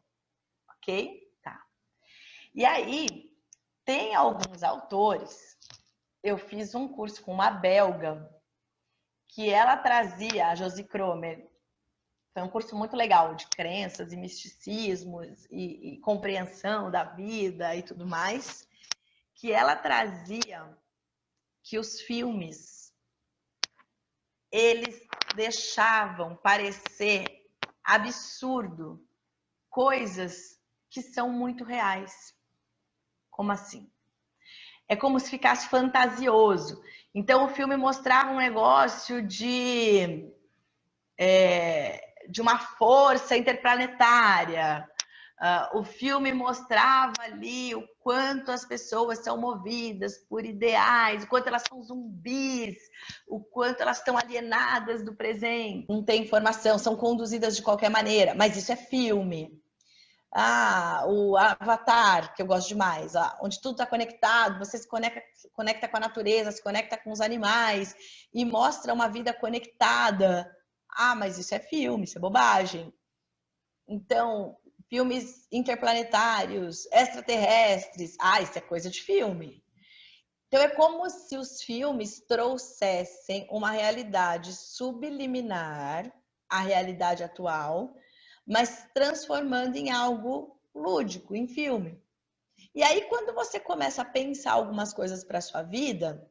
Ok? Tá. E aí, tem alguns autores... Eu fiz um curso com uma belga, que ela trazia, a Josie Cromer. Foi um curso muito legal, de crenças e misticismos e compreensão da vida e tudo mais, que ela trazia que os filmes, eles deixavam parecer absurdo coisas que são muito reais. Como assim? É como se ficasse fantasioso. Então, o filme mostrava um negócio de uma força interplanetária. O filme mostrava ali o quanto as pessoas são movidas por ideais, o quanto elas são zumbis, o quanto elas estão alienadas do presente. Não tem informação, são conduzidas de qualquer maneira, mas isso é filme. O Avatar, que eu gosto demais, onde tudo está conectado, você se conecta com a natureza, se conecta com os animais e mostra uma vida conectada. Mas isso é filme, isso é bobagem. Então, filmes interplanetários, extraterrestres, isso é coisa de filme. Então, é como se os filmes trouxessem uma realidade subliminar à realidade atual, mas transformando em algo lúdico, em filme. E aí, quando você começa a pensar algumas coisas para a sua vida,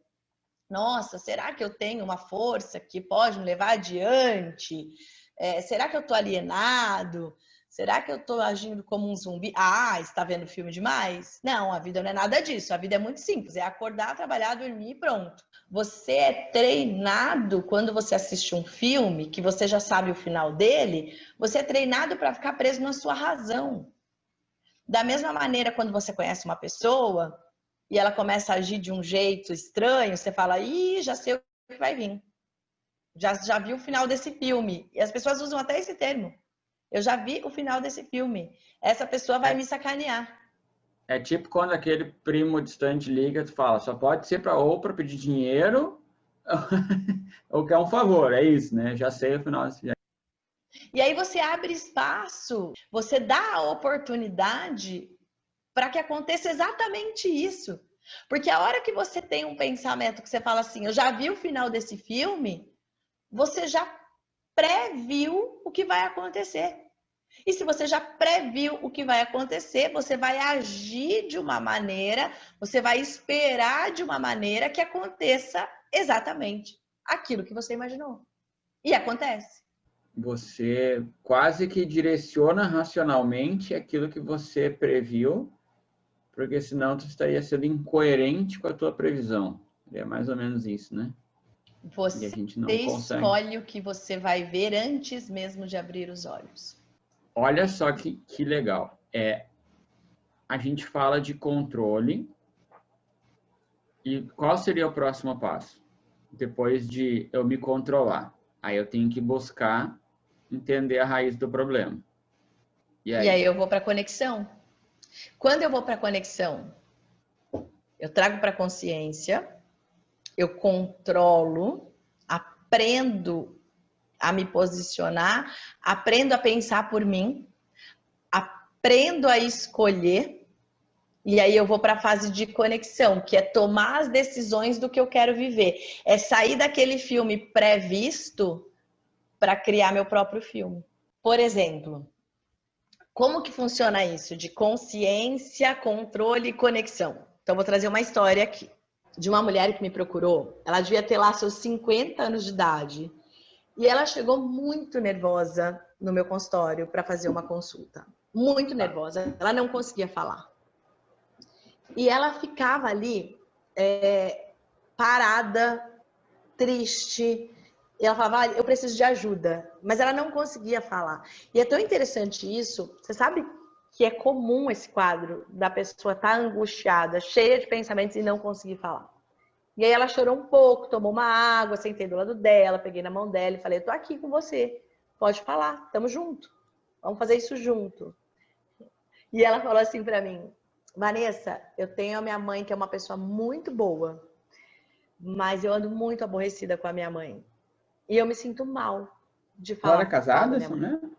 nossa, será que eu tenho uma força que pode me levar adiante? Será que eu estou alienado? Será que eu estou agindo como um zumbi? Está vendo filme demais? Não, a vida não é nada disso. A vida é muito simples. É acordar, trabalhar, dormir e pronto. Você é treinado quando você assiste um filme, que você já sabe o final dele, você é treinado para ficar preso na sua razão. Da mesma maneira, quando você conhece uma pessoa e ela começa a agir de um jeito estranho, você fala, já sei o que vai vir. Já vi o final desse filme. E as pessoas usam até esse termo. Eu já vi o final desse filme. Essa pessoa vai me sacanear. É tipo quando aquele primo distante liga, tu fala, só pode ser ou para pedir dinheiro ou quer um favor, é isso, né? Já sei o final desse filme. E aí você abre espaço, você dá a oportunidade para que aconteça exatamente isso. Porque a hora que você tem um pensamento que você fala assim, eu já vi o final desse filme, você já previu o que vai acontecer. E se você já previu o que vai acontecer, você vai agir de uma maneira, você vai esperar de uma maneira que aconteça exatamente aquilo que você imaginou. E acontece. Você quase que direciona racionalmente aquilo que você previu, porque senão tu estaria sendo incoerente com a tua previsão. É mais ou menos isso, né? Você a gente não escolhe o que você vai ver antes mesmo de abrir os olhos. Olha só que legal. A gente fala de controle. E qual seria o próximo passo? Depois de eu me controlar. Aí eu tenho que buscar entender a raiz do problema. E aí eu vou para a conexão. Quando eu vou para a conexão, eu trago para a consciência, eu controlo, aprendo a me posicionar, aprendo a pensar por mim, aprendo a escolher, e aí eu vou para a fase de conexão, que é tomar as decisões do que eu quero viver. É sair daquele filme pré-visto para criar meu próprio filme. Por exemplo, como que funciona isso de consciência, controle e conexão? Então, vou trazer uma história aqui de uma mulher que me procurou. Ela devia ter lá seus 50 anos de idade. E ela chegou muito nervosa no meu consultório para fazer uma consulta. Muito nervosa. Ela não conseguia falar. E ela ficava ali parada, triste. E ela falava, eu preciso de ajuda. Mas ela não conseguia falar. E é tão interessante isso. Você sabe que é comum esse quadro da pessoa estar angustiada, cheia de pensamentos e não conseguir falar. E aí ela chorou um pouco, tomou uma água, sentei do lado dela, peguei na mão dela e falei, eu tô aqui com você. Pode falar, tamo junto. Vamos fazer isso junto. E ela falou assim pra mim, Vanessa, eu tenho a minha mãe, que é uma pessoa muito boa, mas eu ando muito aborrecida com a minha mãe. E eu me sinto mal de Ela falar era mal casada, da minha essa mãe. mulher?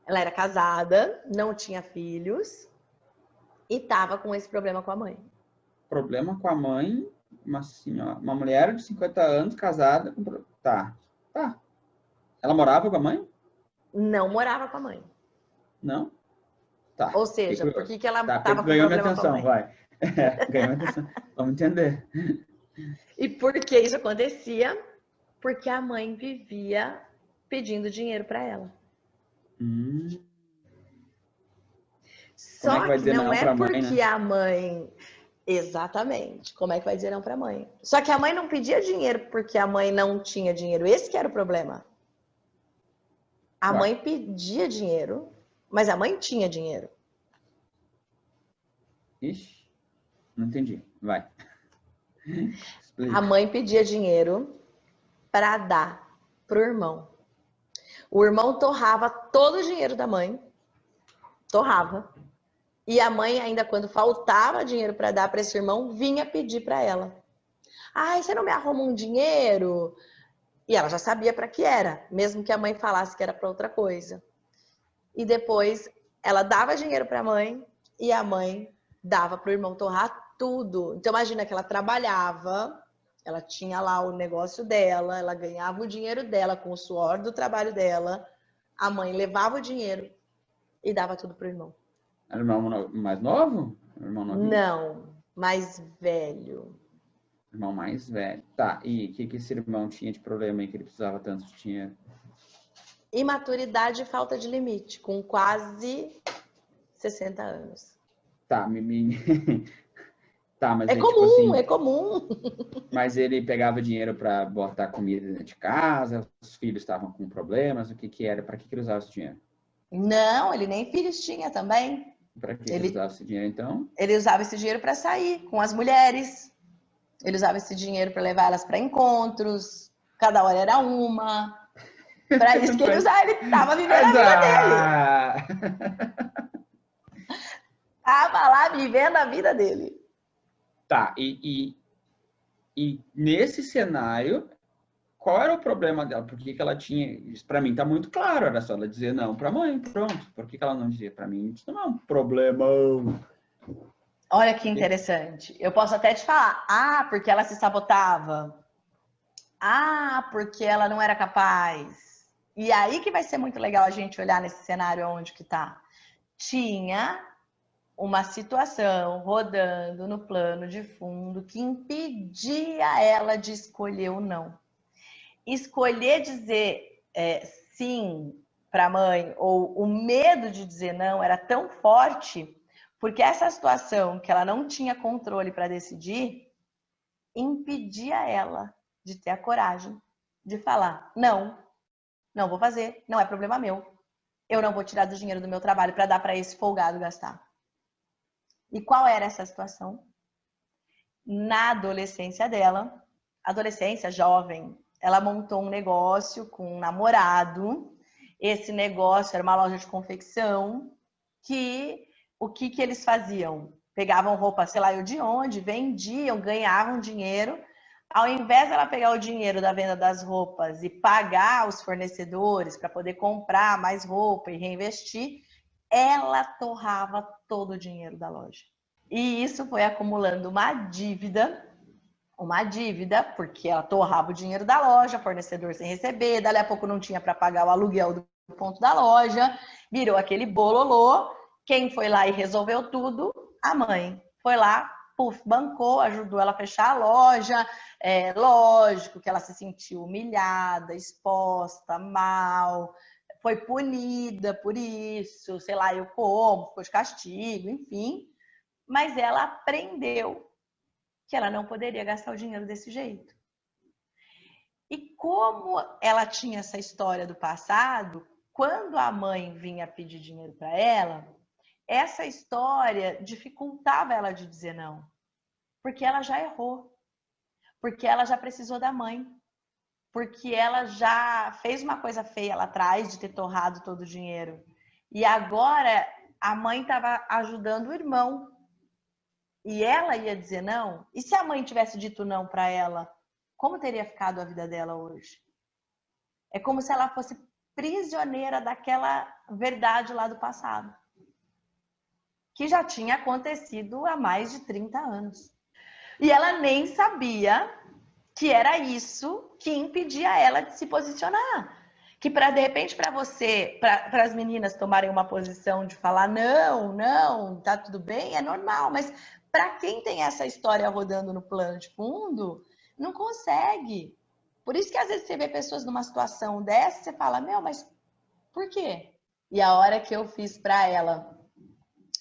Ela era casada, não tinha filhos e tava com esse problema com a mãe. Problema com a mãe, uma mulher de 50 anos, casada. Tá. Ela morava com a mãe? Não morava com a mãe. Não? Tá. Ou seja, por que ela Tá, tava com ganhou minha problema com a atenção, mãe? vai. Ganhou minha atenção. Vamos entender. E por que isso acontecia? Porque a mãe vivia pedindo dinheiro para ela. Como é que Só vai que dizer não não é pra mãe, porque né? a mãe... Exatamente. Como é que vai dizer não para a mãe? Só que a mãe não pedia dinheiro porque a mãe não tinha dinheiro. Esse que era o problema. A Ué. mãe pedia dinheiro, mas a mãe tinha dinheiro. Ixi, não entendi. Vai. Explica. A mãe pedia dinheiro para dar pro irmão. O irmão torrava todo o dinheiro da mãe. Torrava. E a mãe, ainda quando faltava dinheiro para dar para esse irmão, vinha pedir para ela. Ai, você não me arruma um dinheiro? E ela já sabia para que era, mesmo que a mãe falasse que era para outra coisa. E depois ela dava dinheiro para a mãe e a mãe dava para o irmão torrar tudo. Então imagina que ela trabalhava, ela tinha lá o negócio dela, ela ganhava o dinheiro dela com o suor do trabalho dela. A mãe levava o dinheiro e dava tudo para o irmão. Era o irmão mais novo? Irmão novinho? Não, mais velho. Irmão mais velho. Tá, e o que esse irmão tinha de problema aí que ele precisava tanto de dinheiro? Imaturidade e falta de limite, com quase 60 anos. Tá, Tá, mas É aí, tipo comum, assim, é comum. mas ele pegava dinheiro para botar comida dentro de casa, os filhos estavam com problemas, o que que era? Para que ele usava esse dinheiro? Não, ele nem filhos tinha também. Para que ele usava esse dinheiro, então? Ele usava esse dinheiro para sair com as mulheres. Ele usava esse dinheiro para levar elas para encontros. Cada hora era uma. Para isso que ele usava, ele estava vivendo a vida dele. Tava lá vivendo a vida dele. Tá, e nesse cenário, qual era o problema dela? Por que que ela tinha... Isso para mim tá muito claro, era só ela dizer não para a mãe, pronto. Por que que ela não dizia para mim? Isso não é um problemão. Olha que interessante. Eu posso até te falar, porque ela se sabotava. Porque ela não era capaz. E aí que vai ser muito legal a gente olhar nesse cenário onde que tá. Tinha uma situação rodando no plano de fundo que impedia ela de escolher o não. Escolher dizer sim para a mãe ou o medo de dizer não era tão forte porque essa situação que ela não tinha controle para decidir impedia ela de ter a coragem de falar não, não vou fazer, não é problema meu. Eu não vou tirar do dinheiro do meu trabalho para dar para esse folgado gastar. E qual era essa situação? Na adolescência dela, adolescência, jovem, ela montou um negócio com um namorado. Esse negócio era uma loja de confecção que o que eles faziam? Pegavam roupa, sei lá eu de onde, vendiam, ganhavam dinheiro. Ao invés dela pegar o dinheiro da venda das roupas e pagar os fornecedores para poder comprar mais roupa e reinvestir, ela torrava todo o dinheiro da loja. E isso foi acumulando uma dívida, porque ela torrava o dinheiro da loja, fornecedor sem receber, dali a pouco não tinha para pagar o aluguel do ponto da loja, virou aquele bololô. Quem foi lá e resolveu tudo? A mãe. Foi lá, bancou, ajudou ela a fechar a loja. Lógico que ela se sentiu humilhada, exposta, mal, foi punida por isso, sei lá eu como, ficou de castigo, enfim. mas ela aprendeu que ela não poderia gastar o dinheiro desse jeito. E como ela tinha essa história do passado, quando a mãe vinha pedir dinheiro para ela, essa história dificultava ela de dizer não. Porque ela já errou. Porque ela já precisou da mãe. Porque ela já fez uma coisa feia lá atrás de ter torrado todo o dinheiro. E agora a mãe estava ajudando o irmão. E ela ia dizer não? E se a mãe tivesse dito não para ela, como teria ficado a vida dela hoje? É como se ela fosse prisioneira daquela verdade lá do passado, que já tinha acontecido há mais de 30 anos. E ela nem sabia que era isso que impedia ela de se posicionar. Que de repente para você, para as meninas tomarem uma posição de falar não, tá tudo bem, é normal, mas para quem tem essa história rodando no plano de fundo, não consegue. Por isso que às vezes você vê pessoas numa situação dessa, você fala, mas por quê? E a hora que eu fiz para ela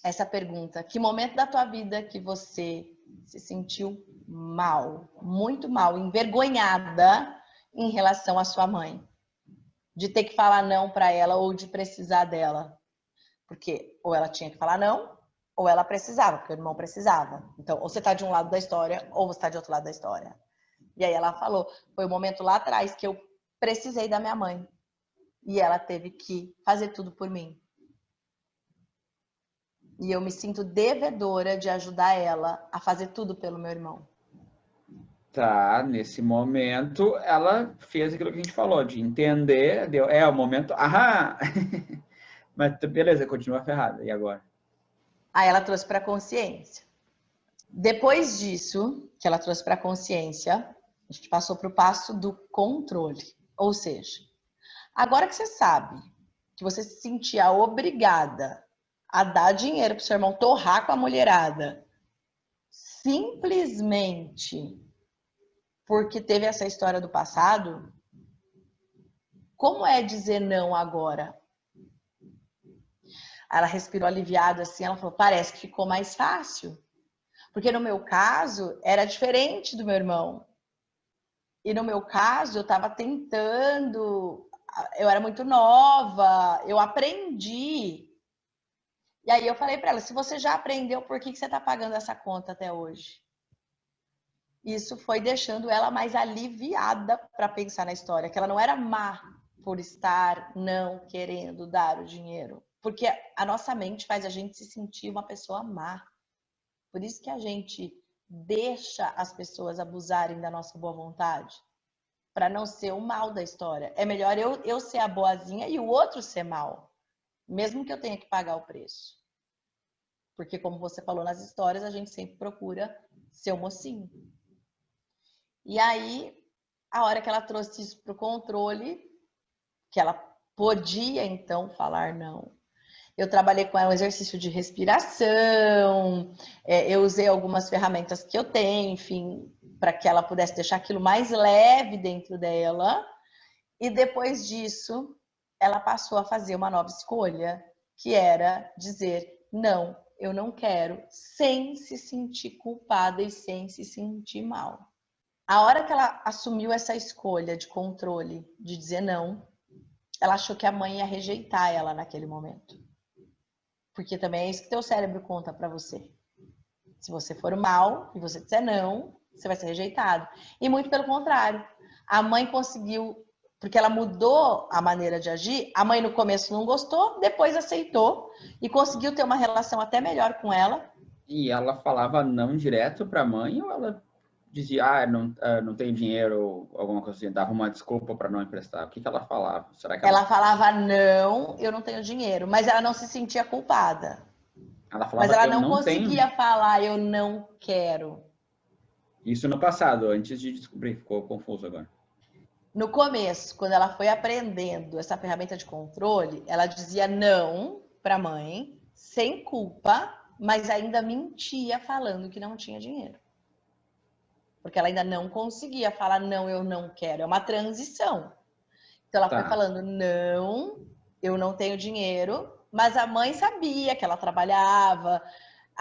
essa pergunta, que momento da tua vida que você se sentiu mal, muito mal, envergonhada em relação à sua mãe? De ter que falar não para ela ou de precisar dela? Porque ou ela tinha que falar não, ou ela precisava, porque o irmão precisava. Então, ou você tá de um lado da história, ou você tá de outro lado da história. E aí ela falou, foi o momento lá atrás que eu precisei da minha mãe. E ela teve que fazer tudo por mim. E eu me sinto devedora de ajudar ela a fazer tudo pelo meu irmão. Tá, nesse momento, ela fez aquilo que a gente falou, de entender, deu, o momento, aham! Mas beleza, continua ferrada, e agora? Aí ela trouxe para a consciência. Depois disso, que ela trouxe para a consciência, a gente passou para o passo do controle. Ou seja, agora que você sabe que você se sentia obrigada a dar dinheiro para o seu irmão torrar com a mulherada, simplesmente porque teve essa história do passado, como é dizer não agora? Ela respirou aliviada assim, ela falou, parece que ficou mais fácil. Porque no meu caso, era diferente do meu irmão. E no meu caso, eu estava tentando, eu era muito nova, eu aprendi. E aí eu falei para ela, se você já aprendeu, por que você está pagando essa conta até hoje? Isso foi deixando ela mais aliviada para pensar na história, que ela não era má por estar não querendo dar o dinheiro. Porque a nossa mente faz a gente se sentir uma pessoa má. Por isso que a gente deixa as pessoas abusarem da nossa boa vontade, para não ser o mal da história. É melhor eu ser a boazinha e o outro ser mal, mesmo que eu tenha que pagar o preço. Porque, como você falou nas histórias, a gente sempre procura ser o mocinho. E aí, a hora que ela trouxe isso para o controle, que ela podia, então, falar não. Eu trabalhei com ela um exercício de respiração, eu usei algumas ferramentas que eu tenho, enfim, para que ela pudesse deixar aquilo mais leve dentro dela. E depois disso, ela passou a fazer uma nova escolha, que era dizer, não, eu não quero, sem se sentir culpada e sem se sentir mal. A hora que ela assumiu essa escolha de controle, de dizer não, ela achou que a mãe ia rejeitar ela naquele momento. Porque também é isso que teu cérebro conta para você. Se você for mal e você disser não, você vai ser rejeitado. E muito pelo contrário. A mãe conseguiu, porque ela mudou a maneira de agir, a mãe no começo não gostou, depois aceitou e conseguiu ter uma relação até melhor com ela. E ela falava não direto para a mãe ou ela dizia, não tenho dinheiro, alguma coisa assim, dava uma desculpa para não emprestar? O que ela falava? Será que ela falava, não, eu não tenho dinheiro, mas ela não se sentia culpada. Ela falava, mas ela eu não não conseguia tenho. falar, eu não quero. Isso no passado, antes de descobrir, ficou confuso agora. No começo, quando ela foi aprendendo essa ferramenta de controle, ela dizia não para a mãe, sem culpa, mas ainda mentia falando que não tinha dinheiro. Porque ela ainda não conseguia falar, não, eu não quero. É uma transição. Então ela foi falando, não, eu não tenho dinheiro, mas a mãe sabia que ela trabalhava.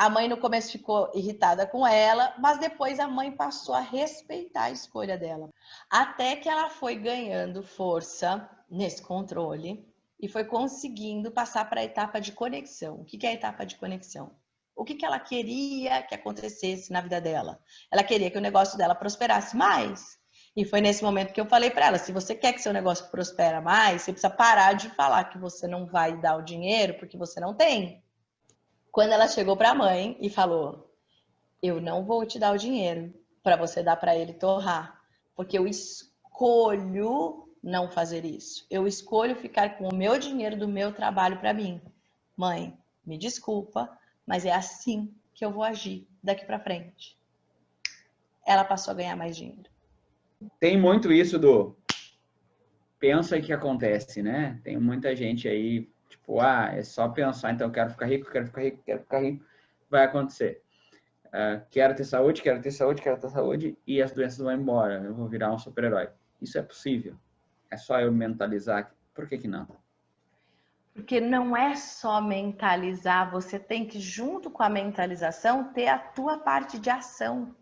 A mãe no começo ficou irritada com ela, mas depois a mãe passou a respeitar a escolha dela. Até que ela foi ganhando força nesse controle e foi conseguindo passar para a etapa de conexão. O que é a etapa de conexão? O que ela queria que acontecesse na vida dela? Ela queria que o negócio dela prosperasse mais. E foi nesse momento que eu falei para ela, se você quer que seu negócio prospere mais, você precisa parar de falar que você não vai dar o dinheiro porque você não tem. Quando ela chegou para a mãe e falou, eu não vou te dar o dinheiro para você dar para ele torrar, porque eu escolho não fazer isso. Eu escolho ficar com o meu dinheiro do meu trabalho para mim. Mãe, me desculpa, mas é assim que eu vou agir daqui para frente. Ela passou a ganhar mais dinheiro. Tem muito isso do pensa que acontece, né? Tem muita gente aí, tipo, é só pensar, então eu quero ficar rico, quero ficar rico, quero ficar rico, vai acontecer. Quero ter saúde, quero ter saúde, quero ter saúde, e as doenças vão embora, eu vou virar um super-herói. Isso é possível. É só eu mentalizar. Por que não? Porque não é só mentalizar, você tem que, junto com a mentalização, ter a tua parte de ação.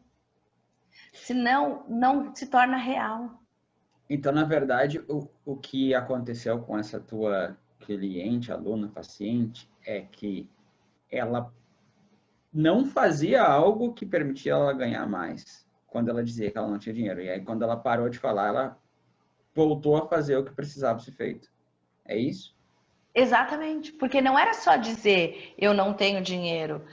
Senão, não se torna real. Então, na verdade, o que aconteceu com essa tua cliente, aluna, paciente, é que ela não fazia algo que permitia ela ganhar mais, quando ela dizia que ela não tinha dinheiro. E aí, quando ela parou de falar, ela voltou a fazer o que precisava ser feito. É isso? Exatamente. Porque não era só dizer, eu não tenho dinheiro.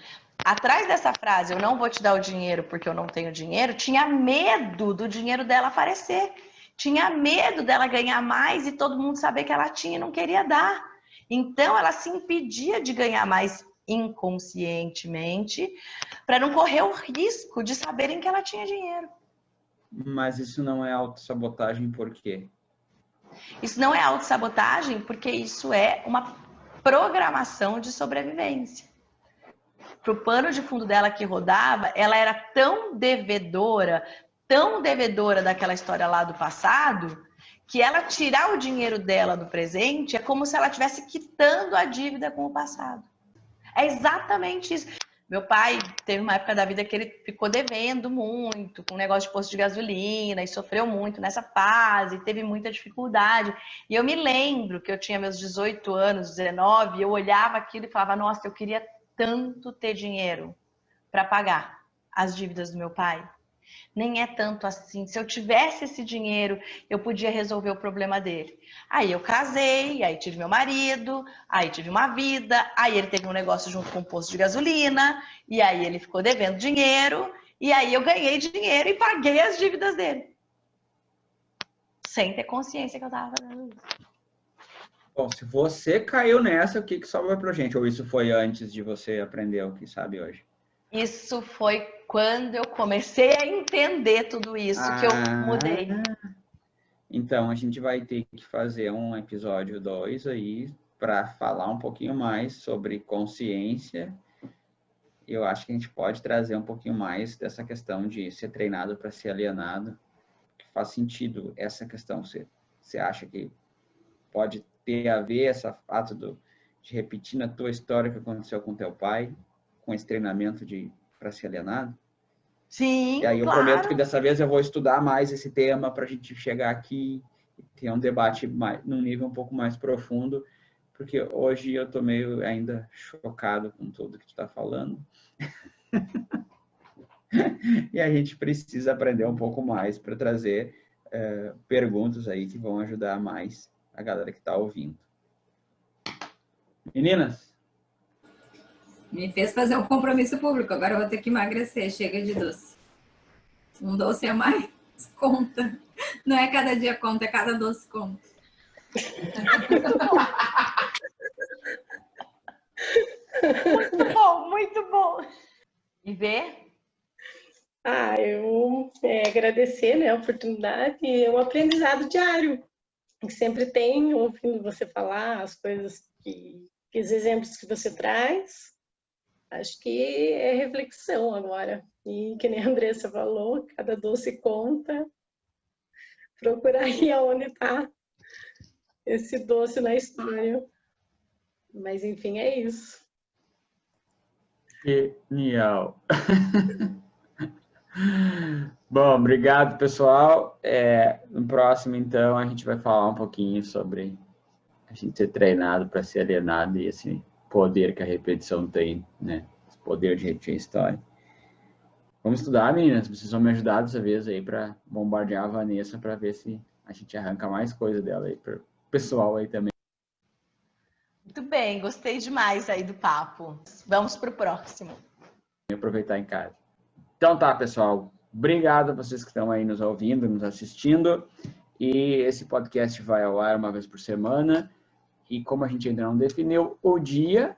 Atrás dessa frase, eu não vou te dar o dinheiro porque eu não tenho dinheiro, tinha medo do dinheiro dela aparecer. Tinha medo dela ganhar mais e todo mundo saber que ela tinha e não queria dar. Então, ela se impedia de ganhar mais inconscientemente para não correr o risco de saberem que ela tinha dinheiro. Mas isso não é autossabotagem por quê? Isso não é autossabotagem porque isso é uma programação de sobrevivência. Para o pano de fundo dela que rodava, ela era tão devedora daquela história lá do passado, que ela tirar o dinheiro dela do presente é como se ela estivesse quitando a dívida com o passado. É exatamente isso. Meu pai teve uma época da vida que ele ficou devendo muito, com um negócio de posto de gasolina, e sofreu muito nessa fase, teve muita dificuldade. E eu me lembro que eu tinha meus 18 anos, 19, e eu olhava aquilo e falava, nossa, eu queria tanto ter dinheiro para pagar as dívidas do meu pai. Nem é tanto assim. Se eu tivesse esse dinheiro, eu podia resolver o problema dele. Aí eu casei, aí tive meu marido, aí tive uma vida, aí ele teve um negócio junto com um posto de gasolina, e aí ele ficou devendo dinheiro, e aí eu ganhei dinheiro e paguei as dívidas dele. Sem ter consciência que eu estava fazendo isso. Bom, se você caiu nessa, o que sobra pra gente? Ou isso foi antes de você aprender o que sabe hoje? Isso foi quando eu comecei a entender tudo isso que eu mudei. Então, a gente vai ter que fazer um episódio 2 aí para falar um pouquinho mais sobre consciência. Eu acho que a gente pode trazer um pouquinho mais dessa questão de ser treinado para ser alienado. Faz sentido essa questão? Você acha que pode ter a ver esse fato de repetir na tua história que aconteceu com teu pai, com esse treinamento para ser alienado? Sim, E aí eu claro. prometo que dessa vez eu vou estudar mais esse tema para a gente chegar aqui e ter um debate num nível um pouco mais profundo, porque hoje eu estou meio ainda chocado com tudo que tu está falando. E a gente precisa aprender um pouco mais para trazer perguntas aí que vão ajudar mais a galera que está ouvindo. Meninas? Me fez fazer um compromisso público, agora eu vou ter que emagrecer, chega de doce. Um doce a mais conta. Não é cada dia conta, é cada doce conta. Muito bom, muito bom. E ver? Eu agradecer, né, a oportunidade e o aprendizado diário que sempre tem, ouvindo você falar as coisas os exemplos que você traz. Acho que é reflexão agora. E que nem a Andressa falou, cada doce conta. Procurar aí aonde está esse doce na história. Mas, enfim, é isso. Genial. Bom, obrigado, pessoal. No próximo, então, a gente vai falar um pouquinho sobre a gente ser treinado para ser alienado e esse poder que a repetição tem, né? Esse poder de repetir a história. Vamos estudar, meninas. Vocês vão me ajudar dessa vez aí para bombardear a Vanessa para ver se a gente arranca mais coisa dela aí para o pessoal aí também. Muito bem, gostei demais aí do papo. Vamos para o próximo. Aproveitar em casa. Então tá, pessoal. Obrigado a vocês que estão aí nos ouvindo, nos assistindo. E esse podcast vai ao ar uma vez por semana. E como a gente ainda não definiu o dia,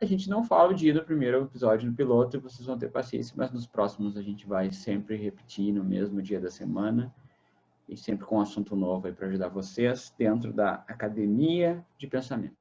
a gente não fala o dia do primeiro episódio no piloto, e vocês vão ter paciência, mas nos próximos a gente vai sempre repetir no mesmo dia da semana e sempre com um assunto novo aí para ajudar vocês dentro da Academia de Pensamento.